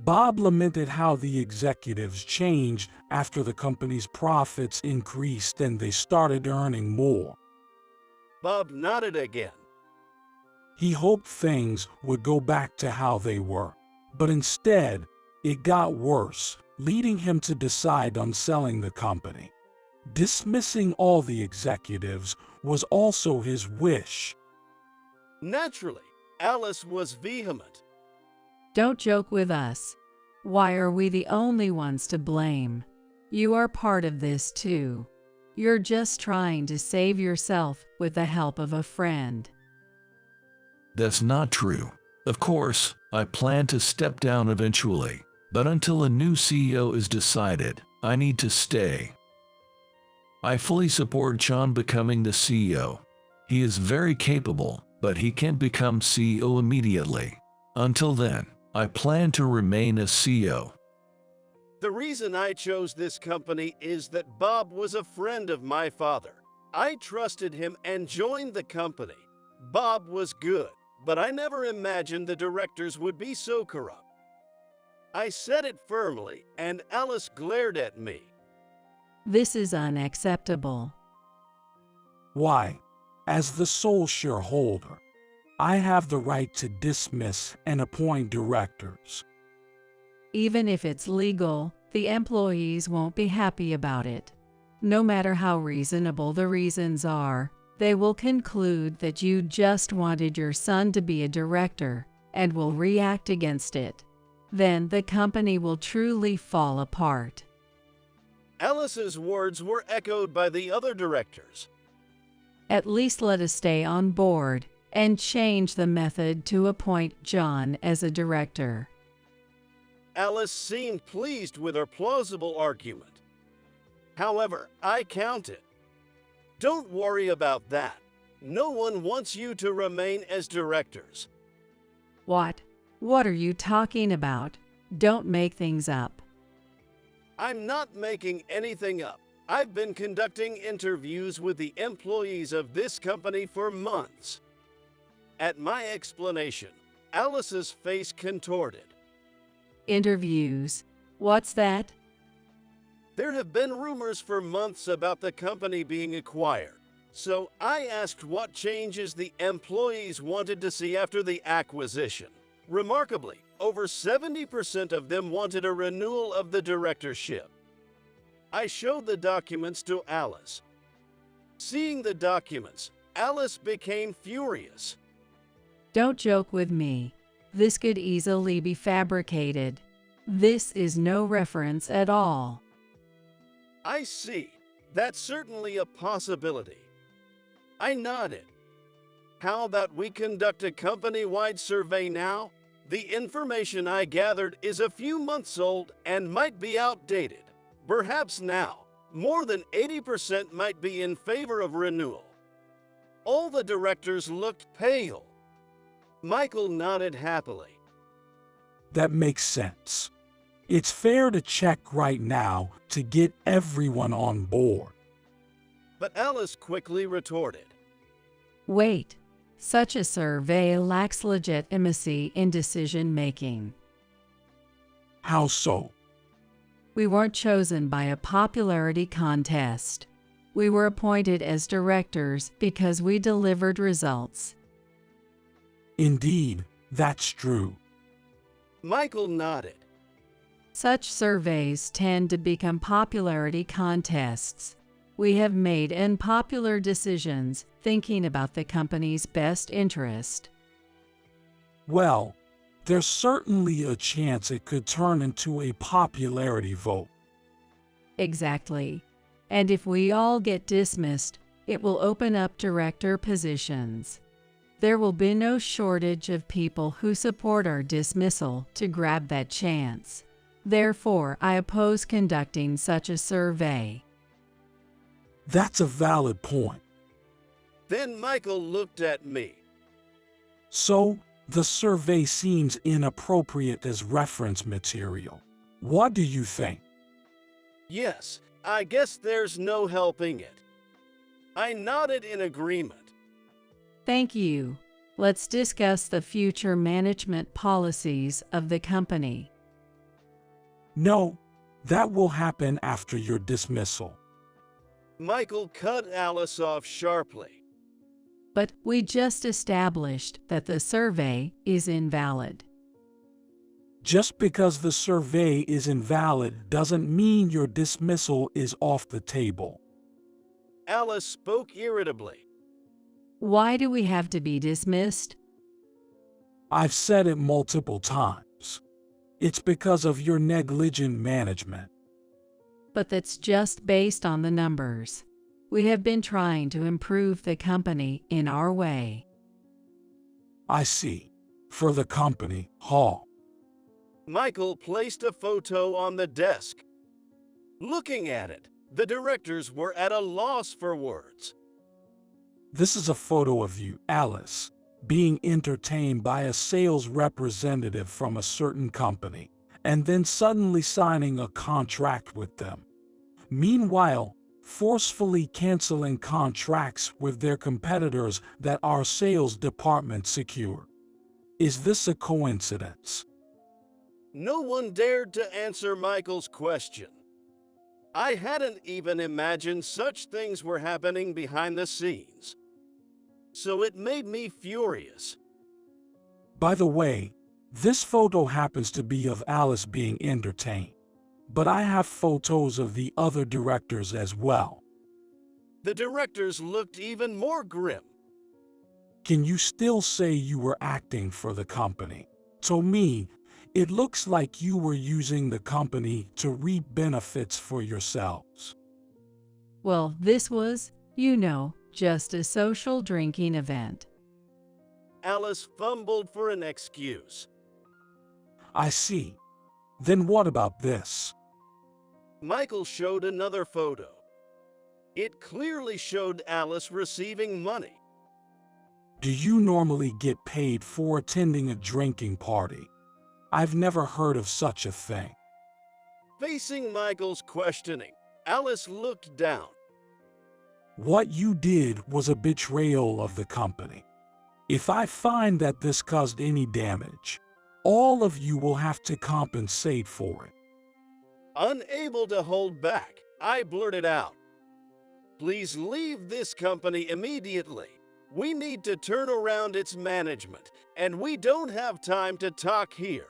Bob lamented how the executives changed after the company's profits increased and they started earning more. Bob nodded again. He hoped things would go back to how they were, but instead, it got worse, leading him to decide on selling the company. Dismissing all the executives was also his wish. Naturally, Alice was vehement. Don't joke with us. Why are we the only ones to blame? You are part of this too. You're just trying to save yourself with the help of a friend. That's not true. Of course, I plan to step down eventually, but until a new CEO is decided, I need to stay. I fully support John becoming the CEO. He is very capable, but he can't become CEO immediately. Until then, I plan to remain as CEO. The reason I chose this company is that Bob was a friend of my father. I trusted him and joined the company. Bob was good, but I never imagined the directors would be so corrupt. I said it firmly, and Alice glared at me. This is unacceptable. Why? As the sole shareholder, I have the right to dismiss and appoint directors. Even if it's legal, The employees won't be happy about it. No matter how reasonable the reasons are, they will conclude that you just wanted your son to be a director and will react against it. Then the company will truly fall apart. Alice's words were echoed by the other directors. At least let us stay on board and change the method to appoint John as a director. Alice seemed pleased with her plausible argument. However, I counted. Don't worry about that. No one wants you to remain as directors. What? What are you talking about? Don't make things up. I'm not making anything up. I've been conducting interviews with the employees of this company for months. At my explanation, Alice's face contorted. Interviews? What's that? There have been rumors for months about the company being acquired. So I asked what changes the employees wanted to see after the acquisition. Remarkably, over 70% of them wanted a renewal of the directorship. I showed the documents to Alice. Seeing the documents, Alice became furious. Don't joke with me. This could easily be fabricated. This is no reference at all. I see. That's certainly a possibility. I nodded. How about we conduct a company-wide survey now? The information I gathered is a few months old and might be outdated. Perhaps now, more than 80% might be in favor of renewal. All the directors looked pale. Michael nodded happily. That makes sense. It's fair to check right now to get everyone on board. But Alice quickly retorted. Wait. Such a survey lacks legitimacy in decision-making. How so? We weren't chosen by a popularity contest. We were appointed as directors because we delivered results. Indeed, that's true. Michael nodded. Such surveys tend to become popularity contests. We have made unpopular decisions thinking about the company's best interest. Well, there's certainly a chance it could turn into a popularity vote. Exactly. And if we all get dismissed, it will open up director positions. There will be no shortage of people who support our dismissal to grab that chance. Therefore, I oppose conducting such a survey. That's a valid point. Then Michael looked at me. So, the survey seems inappropriate as reference material. What do you think? Yes, I guess there's no helping it. I nodded in agreement. Thank you. Let's discuss the future management policies of the company. No, that will happen after your dismissal. Michael cut Alice off sharply. But we just established that the survey is invalid. Just because the survey is invalid doesn't mean your dismissal is off the table. Alice spoke irritably. Why do we have to be dismissed? I've said it multiple times. It's because of your negligent management. But that's just based on the numbers. We have been trying to improve the company in our way. I see. For the company, huh? Michael placed a photo on the desk. Looking at it, the directors were at a loss for words. This is a photo of you, Alice, being entertained by a sales representative from a certain company, and then suddenly signing a contract with them. Meanwhile, forcefully canceling contracts with their competitors that our sales department secured. Is this a coincidence? No one dared to answer Michael's question. I hadn't even imagined such things were happening behind the scenes. So it made me furious. By the way, this photo happens to be of Alice being entertained. but I have photos of the other directors as well. The directors looked even more grim. Can you still say you were acting for the company? To me, it looks like you were using the company to reap benefits for yourselves. Well, this was, just a social drinking event. Alice fumbled for an excuse. I see. Then what about this? Michael showed another photo. It clearly showed Alice receiving money. Do you normally get paid for attending a drinking party? I've never heard of such a thing. Facing Michael's questioning, Alice looked down. What you did was a betrayal of the company. If I find that this caused any damage, all of you will have to compensate for it. Unable to hold back, I blurted out, "Please leave this company immediately. We need to turn around its management, and we don't have time to talk here."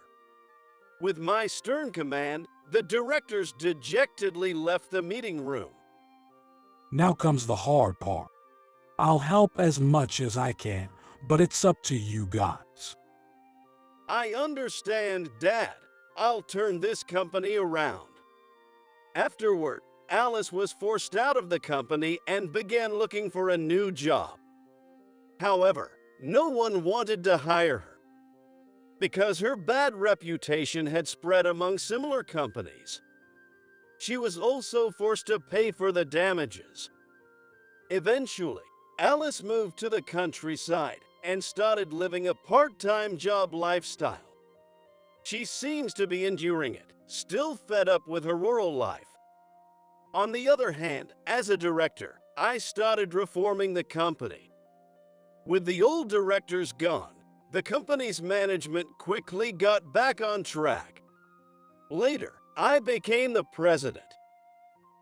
With my stern command, the directors dejectedly left the meeting room. Now comes the hard part. I'll help as much as I can, but it's up to you guys. I understand, Dad. I'll turn this company around. Afterward, Alice was forced out of the company and began looking for a new job. However, no one wanted to hire her because her bad reputation had spread among similar companies. She was also forced to pay for the damages. Eventually, Alice moved to the countryside and started living a part-time job lifestyle. She seems to be enduring it, still fed up with her rural life. On the other hand, as a director, I started reforming the company. With the old directors gone, the company's management quickly got back on track. Later, I became the president.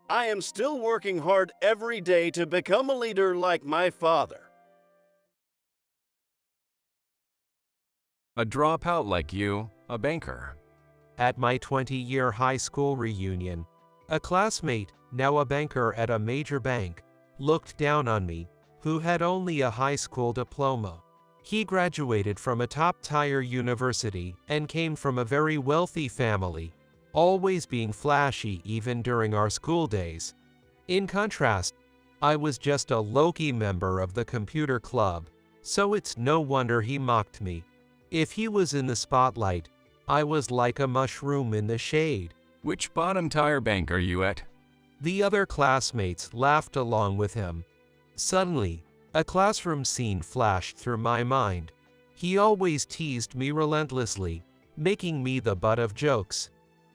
I am still working hard every day to become a leader like my father. A dropout like you, a banker. At my 20-year high school reunion, a classmate, now a banker at a major bank, looked down on me, who had only a high school diploma. He graduated from a top-tier university and came from a very wealthy family, always being flashy even during our school days. In contrast, I was just a low-key member of the computer club, so it's no wonder he mocked me. If he was in the spotlight, I was like a mushroom in the shade. Which bottom-tier bank are you at? The other classmates laughed along with him. Suddenly, a classroom scene flashed through my mind. He always teased me relentlessly, making me the butt of jokes.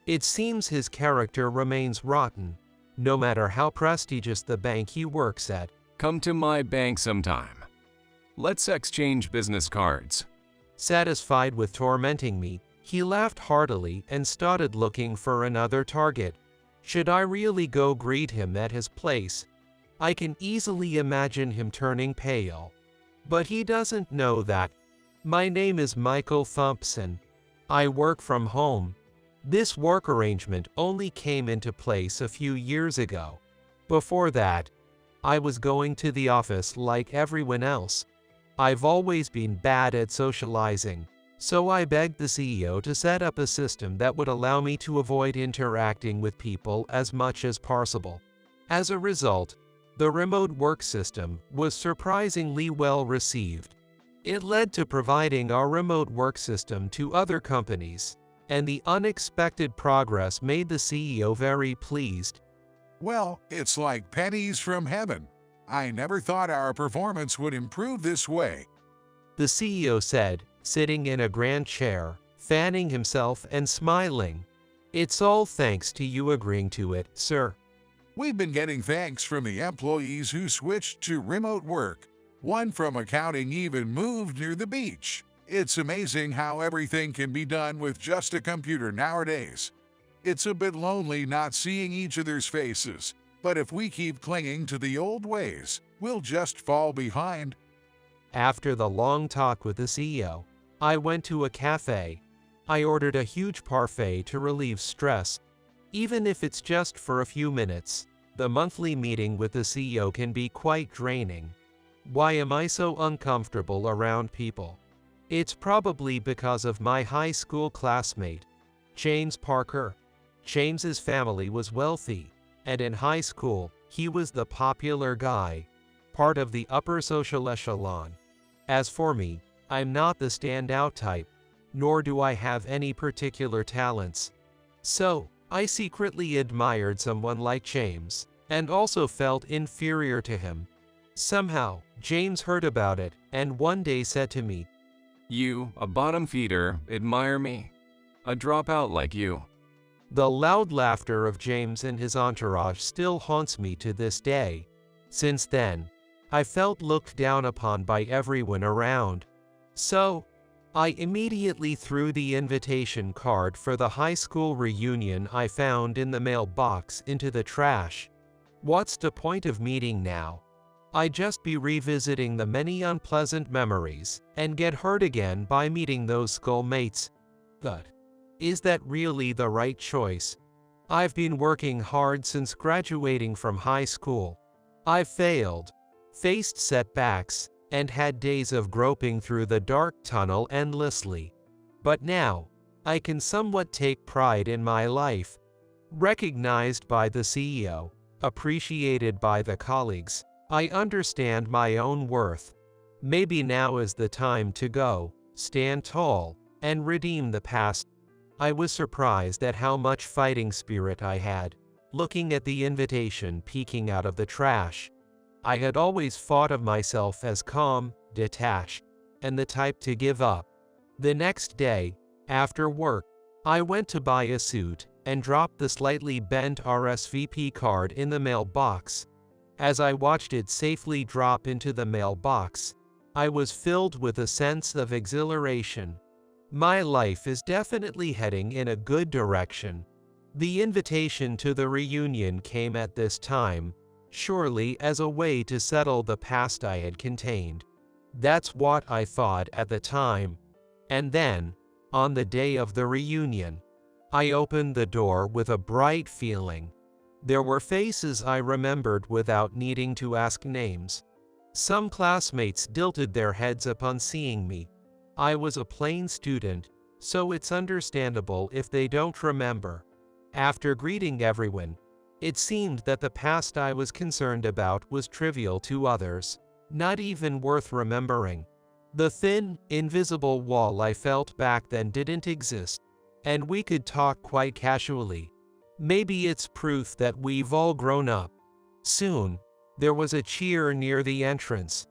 It seems his character remains rotten, no matter how prestigious the bank he works at. Come to my bank sometime. Let's exchange business cards. Satisfied with tormenting me, he laughed heartily and started looking for another target. Should I really go greet him at his place? I can easily imagine him turning pale. But he doesn't know that. My name is Michael Thompson. I work from home. This work arrangement only came into place a few years ago. Before that, I was going to the office like everyone else. I've always been bad at socializing, so I begged the CEO to set up a system that would allow me to avoid interacting with people as much as possible. As a result, the remote work system was surprisingly well received. It led to providing our remote work system to other companies, and the unexpected progress made the CEO very pleased. Well, it's like pennies from heaven. I never thought our performance would improve this way. The CEO said, sitting in a grand chair, fanning himself and smiling. It's all thanks to you agreeing to it, sir. We've been getting thanks from the employees who switched to remote work. One from accounting even moved near the beach. It's amazing how everything can be done with just a computer nowadays. It's a bit lonely not seeing each other's faces, but if we keep clinging to the old ways, we'll just fall behind. After the long talk with the CEO, I went to a cafe. I ordered a huge parfait to relieve stress. Even if it's just for a few minutes, the monthly meeting with the CEO can be quite draining. Why am I so uncomfortable around people? It's probably because of my high school classmate, James Parker. James's family was wealthy, and in high school, he was the popular guy, part of the upper social echelon. As for me, I'm not the standout type, nor do I have any particular talents. So, I secretly admired someone like James, and also felt inferior to him. Somehow, James heard about it, and one day said to me, "You, a bottom feeder, admire me? A dropout like you." The loud laughter of James and his entourage still haunts me to this day. Since then, I felt looked down upon by everyone around. So, I immediately threw the invitation card for the high school reunion I found in the mailbox into the trash. What's the point of meeting now? I'd just be revisiting the many unpleasant memories and get hurt again by meeting those schoolmates. But is that really the right choice? I've been working hard since graduating from high school. I've failed, faced setbacks, and had days of groping through the dark tunnel endlessly. But now, I can somewhat take pride in my life. Recognized by the CEO, appreciated by the colleagues, I understand my own worth. Maybe now is the time to go, stand tall, and redeem the past. I was surprised at how much fighting spirit I had, looking at the invitation peeking out of the trash. I had always thought of myself as calm, detached, and the type to give up. The next day, after work, I went to buy a suit and dropped the slightly bent RSVP card in the mailbox. As I watched it safely drop into the mailbox, I was filled with a sense of exhilaration. My life is definitely heading in a good direction. The invitation to the reunion came at this time, surely as a way to settle the past I had contained. That's what I thought at the time. And then, on the day of the reunion, I opened the door with a bright feeling. There were faces I remembered without needing to ask names. Some classmates tilted their heads upon seeing me. I was a plain student, so it's understandable if they don't remember. After greeting everyone, it seemed that the past I was concerned about was trivial to others, not even worth remembering. The thin, invisible wall I felt back then didn't exist, and we could talk quite casually. Maybe it's proof that we've all grown up. Soon, there was a cheer near the entrance.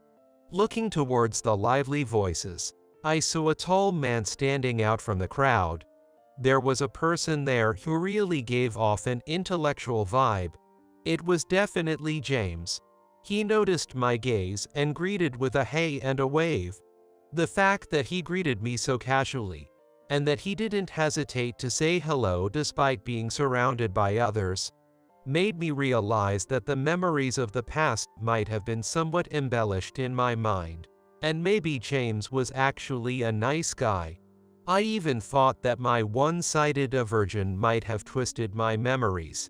Looking towards the lively voices, I saw a tall man standing out from the crowd. There was a person there who really gave off an intellectual vibe. It was definitely James. He noticed my gaze and greeted with a hey and a wave. The fact that he greeted me so casually, and that he didn't hesitate to say hello despite being surrounded by others, made me realize that the memories of the past might have been somewhat embellished in my mind, and maybe James was actually a nice guy. I even thought that my one-sided aversion might have twisted my memories.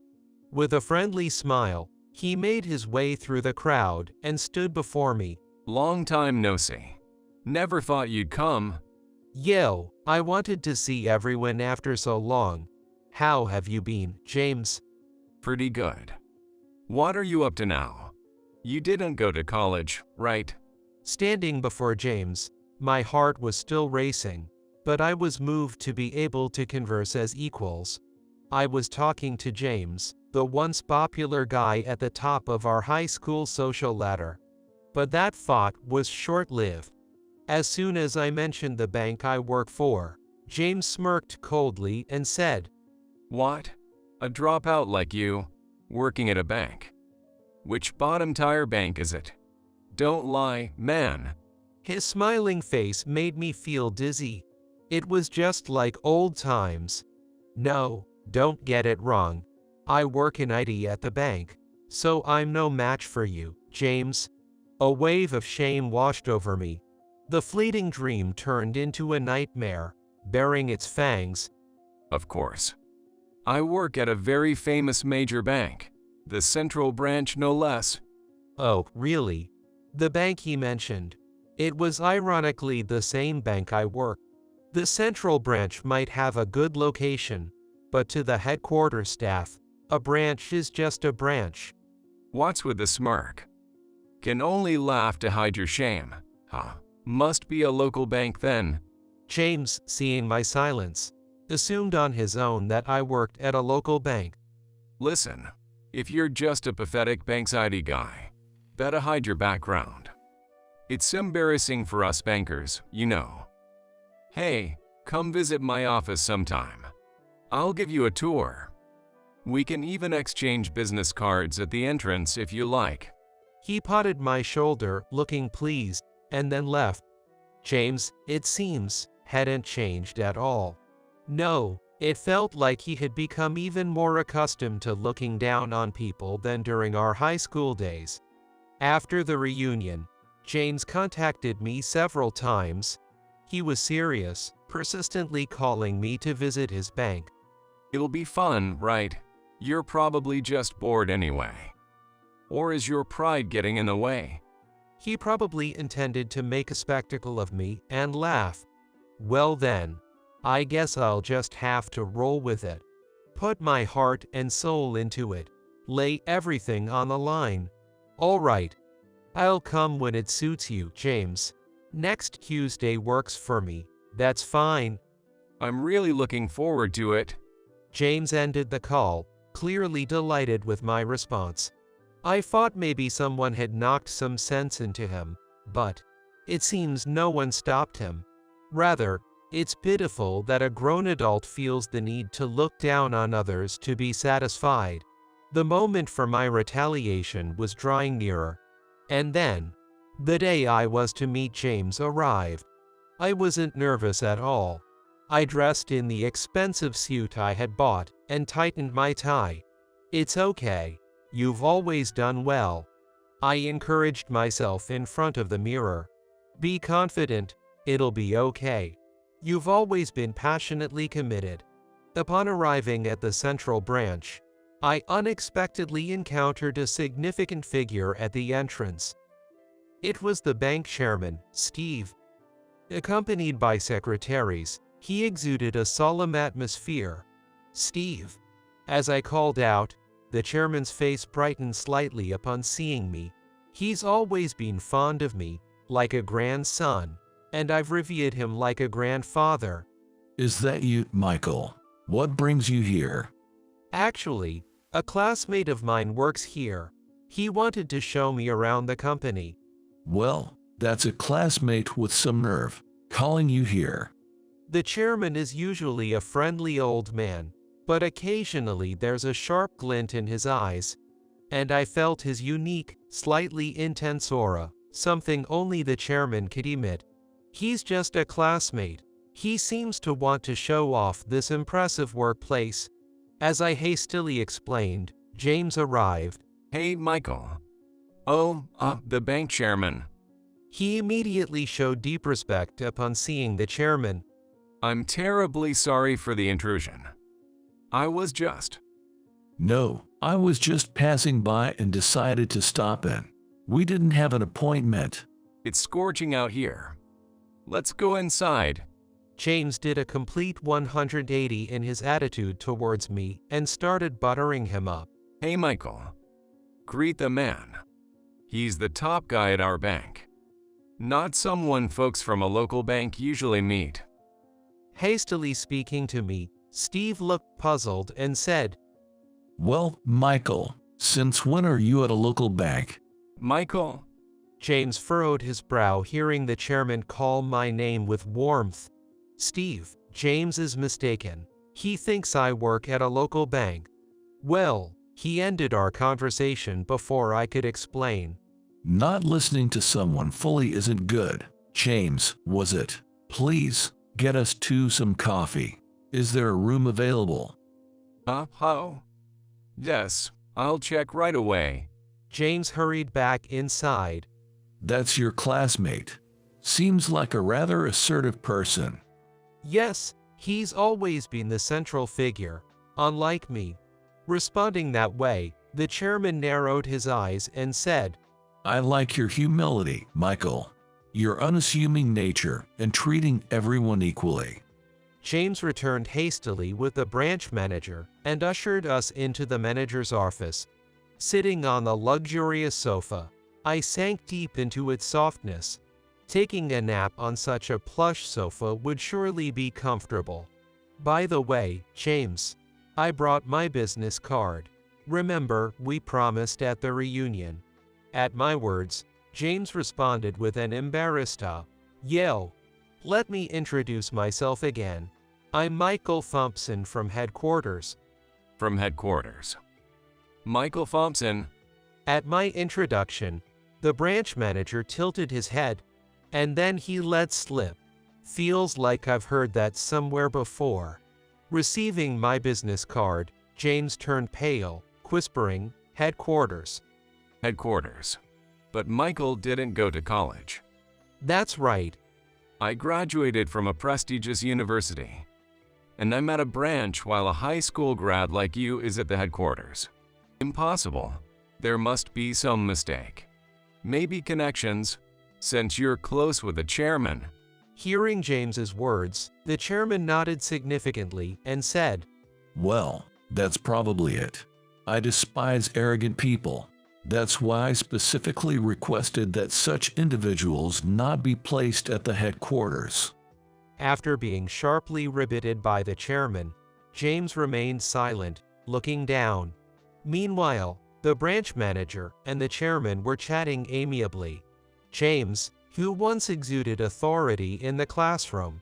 With a friendly smile, he made his way through the crowd and stood before me. "Long time no see. Never thought you'd come." Yo, I wanted to see everyone after so long. How have you been, James? "Pretty good. What are you up to now? You didn't go to college, right?" Standing before James, my heart was still racing, but I was moved to be able to converse as equals. I was talking to James, the once popular guy at the top of our high school social ladder. But that thought was short-lived. As soon as I mentioned the bank I work for, James smirked coldly and said, "What? A dropout like you, working at a bank? Which bottom-tier bank is it? Don't lie, man." His smiling face made me feel dizzy. It was just like old times. No, don't get it wrong. I work in IT at the bank, so I'm no match for you, James. A wave of shame washed over me. The fleeting dream turned into a nightmare, baring its fangs. "Of course. I work at a very famous major bank, the Central Branch no less. Oh, really? The bank he mentioned. It was ironically the same bank I work. The Central Branch might have a good location, but to the headquarters staff, a branch is just a branch. What's with the smirk? Can only laugh to hide your shame. Huh. Must be a local bank then. James, seeing my silence, assumed on his own that I worked at a local bank. Listen, if you're just a pathetic bankside guy, better hide your background. It's embarrassing for us bankers, you know. Hey, come visit my office sometime. I'll give you a tour. We can even exchange business cards at the entrance if you like. He patted my shoulder, looking pleased, and then left. James, it seems, hadn't changed at all. No, it felt like he had become even more accustomed to looking down on people than during our high school days. After the reunion, James contacted me several times. He was serious, persistently calling me to visit his bank. It'll be fun, right? You're probably just bored anyway. Or is your pride getting in the way? He probably intended to make a spectacle of me and laugh. Well then, I guess I'll just have to roll with it. Put my heart and soul into it. Lay everything on the line. All right. I'll come when it suits you, James. Next Tuesday works for me. That's fine. I'm really looking forward to it. James ended the call, clearly delighted with my response. I thought maybe someone had knocked some sense into him, but it seems no one stopped him. Rather, it's pitiful that a grown adult feels the need to look down on others to be satisfied. The moment for my retaliation was drawing nearer. And then, the day I was to meet James arrived. I wasn't nervous at all. I dressed in the expensive suit I had bought and tightened my tie. It's okay. You've always done well. I encouraged myself in front of the mirror. Be confident, it'll be okay. You've always been passionately committed. Upon arriving at the Central Branch, I unexpectedly encountered a significant figure at the entrance. It was the bank chairman, Steve. Accompanied by secretaries, he exuded a solemn atmosphere. Steve. As I called out, the chairman's face brightened slightly upon seeing me. He's always been fond of me, like a grandson, and I've revered him like a grandfather. Is that you, Michael? What brings you here? Actually, a classmate of mine works here. He wanted to show me around the company. Well, that's a classmate with some nerve, calling you here. The chairman is usually a friendly old man, but occasionally there's a sharp glint in his eyes, and I felt his unique, slightly intense aura, something only the chairman could emit. He's just a classmate. He seems to want to show off this impressive workplace. As I hastily explained, James arrived. Hey, Michael. Oh, the bank chairman. He immediately showed deep respect upon seeing the chairman. I'm terribly sorry for the intrusion. No, I was just passing by and decided to stop in. We didn't have an appointment. It's scorching out here. Let's go inside. James did a complete 180 in his attitude towards me and started buttering him up. Hey, Michael. Greet the man. He's the top guy at our bank. Not someone folks from a local bank usually meet. Hastily speaking to me, Steve looked puzzled and said, Well, Michael, since when are you at a local bank? Michael? James furrowed his brow hearing the chairman call my name with warmth. Steve, James is mistaken. He thinks I work at a local bank. Well, he ended our conversation before I could explain. Not listening to someone fully isn't good. James, was it? Please, get us two some coffee. Is there a room available? How? Yes, I'll check right away. James hurried back inside. That's your classmate. Seems like a rather assertive person. Yes, he's always been the central figure. unlike me. Responding that way, the chairman narrowed his eyes and said, I like your humility, Michael. Your unassuming nature and treating everyone equally. James returned hastily with the branch manager and ushered us into the manager's office. Sitting on the luxurious sofa, I sank deep into its softness. Taking a nap on such a plush sofa would surely be comfortable. By the way, James, I brought my business card. Remember, we promised at the reunion. At my words, James responded with an embarrassed "Yo, let me introduce myself again. I'm Michael Thompson from headquarters." From headquarters. Michael Thompson. At my introduction, the branch manager tilted his head, and then he let slip. Feels like I've heard that somewhere before. Receiving my business card, James turned pale, whispering, "Headquarters." Headquarters. But Michael didn't go to college. That's right. I graduated from a prestigious university. And I'm at a branch while a high school grad like you is at the headquarters. Impossible. There must be some mistake. Maybe connections, since you're close with the chairman. Hearing James's words, the chairman nodded significantly and said, Well, that's probably it. I despise arrogant people. That's why I specifically requested that such individuals not be placed at the headquarters. After being sharply riveted by the chairman, James remained silent, looking down. Meanwhile, the branch manager and the chairman were chatting amiably. James, who once exuded authority in the classroom,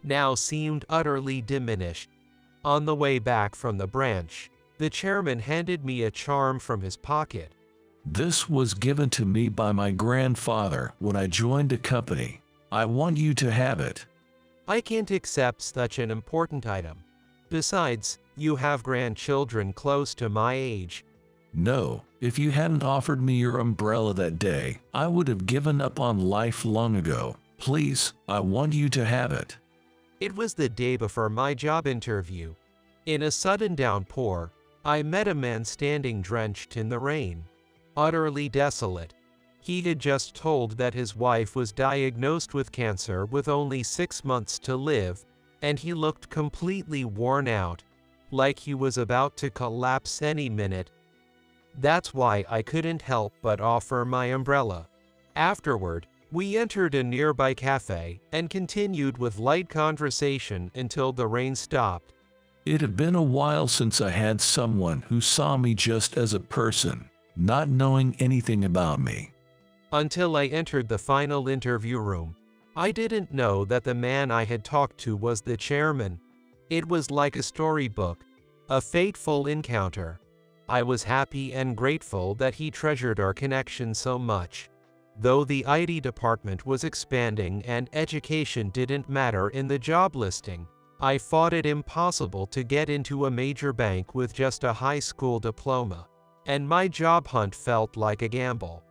now seemed utterly diminished. On the way back from the branch, the chairman handed me a charm from his pocket. This was given to me by my grandfather when I joined the company. I want you to have it. I can't accept such an important item. Besides, you have grandchildren close to my age. No, if you hadn't offered me your umbrella that day, I would have given up on life long ago. Please, I want you to have it. It was the day before my job interview. In a sudden downpour, I met a man standing drenched in the rain, utterly desolate. He had just told that his wife was diagnosed with cancer with only 6 months to live, and he looked completely worn out, like he was about to collapse any minute. That's why I couldn't help but offer my umbrella. Afterward, we entered a nearby cafe and continued with light conversation until the rain stopped. It had been a while since I had someone who saw me just as a person, not knowing anything about me. Until I entered the final interview room, I didn't know that the man I had talked to was the chairman. It was like a storybook, a fateful encounter. I was happy and grateful that he treasured our connection so much. Though the IT department was expanding and education didn't matter in the job listing, I thought it impossible to get into a major bank with just a high school diploma, and my job hunt felt like a gamble.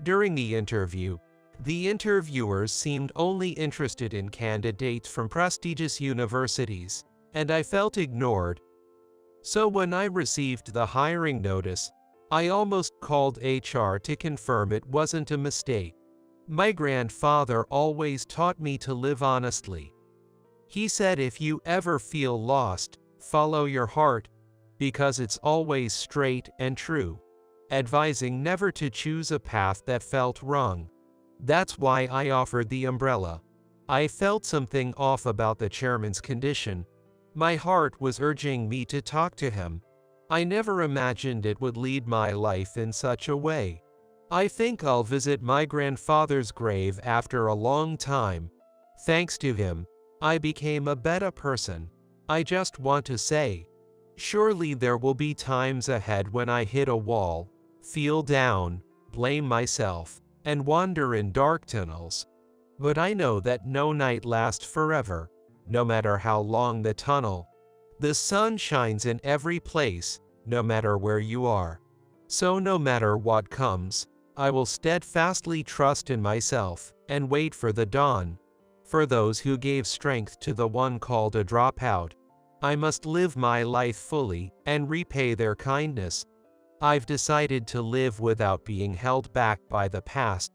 During the interview, the interviewers seemed only interested in candidates from prestigious universities, and I felt ignored. So when I received the hiring notice, I almost called HR to confirm it wasn't a mistake. My grandfather always taught me to live honestly. He said if you ever feel lost, follow your heart, because it's always straight and true, advising never to choose a path that felt wrong. That's why I offered the umbrella. I felt something off about the chairman's condition. My heart was urging me to talk to him. I never imagined it would lead my life in such a way. I think I'll visit my grandfather's grave after a long time. Thanks to him, I became a better person. I just want to say, surely there will be times ahead when I hit a wall, feel down, blame myself, and wander in dark tunnels. But I know that no night lasts forever, no matter how long the tunnel. The sun shines in every place, no matter where you are. So no matter what comes, I will steadfastly trust in myself and wait for the dawn. For those who gave strength to the one called a dropout, I must live my life fully and repay their kindness. I've decided to live without being held back by the past